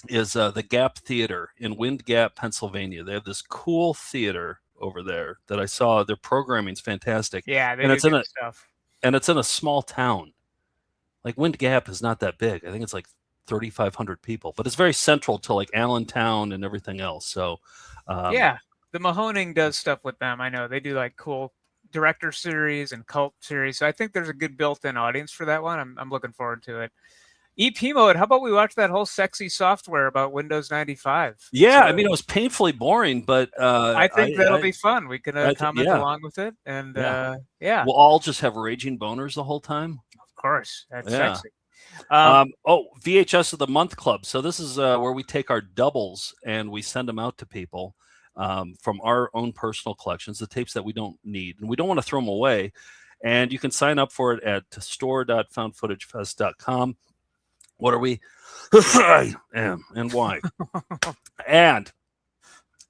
is the Gap Theater in Wind Gap, Pennsylvania. They have this cool theater over there that I saw. Their programming's fantastic. Yeah, they and do it's in good stuff. And it's in a small town. Like Wind Gap is not that big. I think it's like 3,500 people, but it's very central to like Allentown and everything else. So yeah, the Mahoning does stuff with them. I know they do like cool director series and cult series. So I think there's a good built-in audience for that one. I'm looking forward to it. EP Mode, how about we watch that whole sexy software about Windows 95? Yeah, so, I mean, it was painfully boring, but I think that'll be fun. We can comment along with it. And yeah. We'll all just have raging boners the whole time. Of course. That's sexy. VHS of the Month Club. So this is where we take our doubles and we send them out to people from our own personal collections, the tapes that we don't need. And we don't want to throw them away. And you can sign up for it at store.foundfootagefest.com. What are we? I am, and why? And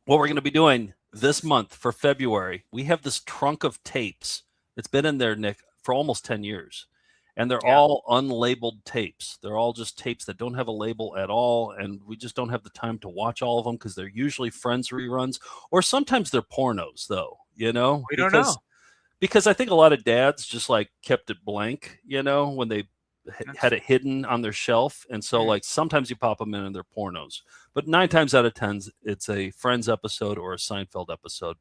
what we're going to be doing this month for February, we have this trunk of tapes. It's been in there, Nick, for almost 10 years. And they're all unlabeled tapes. They're all just tapes that don't have a label at all. And we just don't have the time to watch all of them because they're usually Friends reruns. Or sometimes they're pornos, though, We don't know. Because I think a lot of dads just like kept it blank, when they had it hidden on their shelf. And so like sometimes you pop them in and they're pornos. But 9 times out of 10, it's a Friends episode or a Seinfeld episode.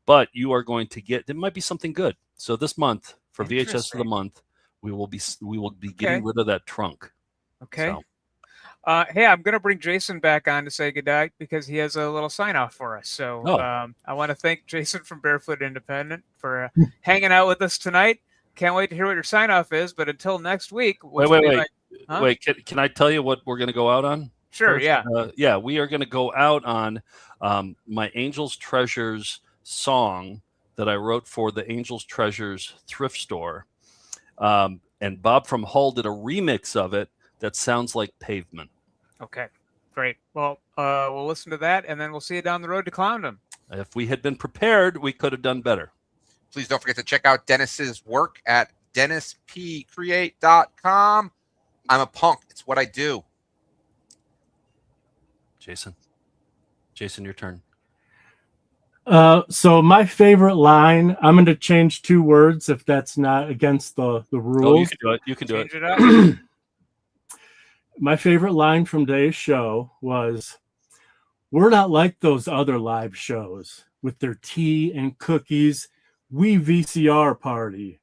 But you are going to get, it might be something good. So this month for VHS of the month, we will be getting rid of that trunk. Okay. So. Hey, I'm going to bring Jason back on to say goodnight because he has a little sign off for us. So I want to thank Jason from Barefoot Independent for hanging out with us tonight. Can't wait to hear what your sign off is. But until next week. Wait. Can I tell you what we're going to go out on? Sure. First? Yeah. We are going to go out on my Angels Treasures song that I wrote for the Angels Treasures thrift store. And Bob from Hull did a remix of it that sounds like Pavement. Okay, great. Well, we'll listen to that, and then we'll see you down the road to Clowndom. If we had been prepared, we could have done better. Please don't forget to check out Dennis's work at DennisPCreate.com. I'm a punk. It's what I do. Jason, your turn. So my favorite line, I'm going to change 2 words if that's not against the rules. Oh, you can do it. Change it up. My favorite line from today's show was, "We're not like those other live shows with their tea and cookies. We VCR party.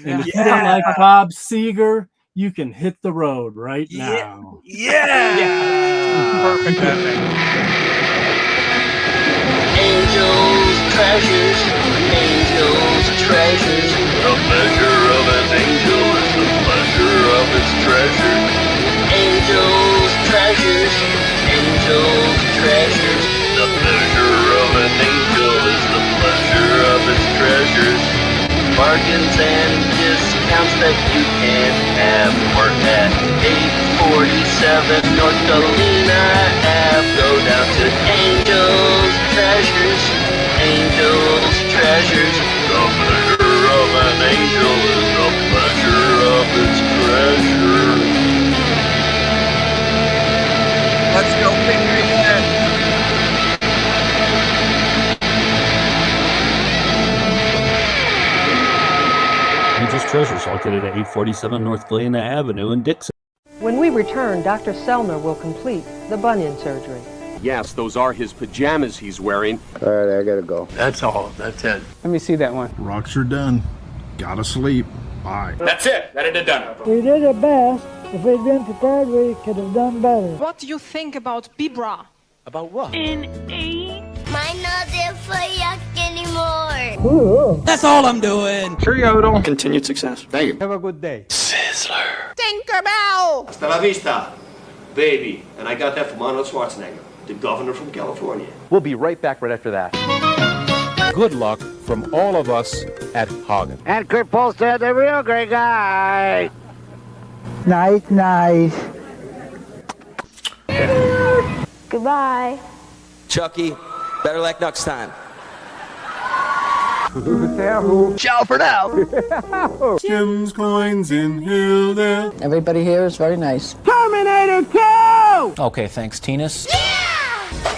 And if you don't like Bob Seger, you can hit the road right now." Perfect ending. Angels, treasures, angels, treasures. The measure of an angel is the pleasure of its treasure. Angels, treasures, angels, treasures. The measure of an angel is the pleasure of its treasures. Bargains and discounts that you can have. We're at 847 North Galena Ave. Go down to Angels, treasures, angels, treasures. The pleasure of an angel is the pleasure of its treasure. Let's go, Pink. Angels Treasures, located at 847 North Galena Avenue in Dixon. When we return, Dr. Selner will complete the bunion surgery. Yes, those are his pajamas he's wearing. All right, I gotta go. That's all. That's it. Let me see that one. Rocks are done. Gotta sleep. Bye. That's it. That it done. We did our best. If we'd been prepared, we could have done better. What do you think about Bibra? About what? In A. Mine not there for yuck anymore. Ooh. That's all I'm doing. Cheerio. Continued success. Thank you. Have a good day. Sizzler. Tinkerbell! Hasta la vista, baby. And I got that from Arnold Schwarzenegger, the governor from California. We'll be right back right after that. Good luck from all of us at Hagen. And Kurt Polstad, the real great guy. Night, night. Goodbye. Chucky, better luck next time. Ciao for now. Jim's coins in Hilda. Everybody here is very nice. Terminator 2! Okay, thanks, Tinas. Yeah!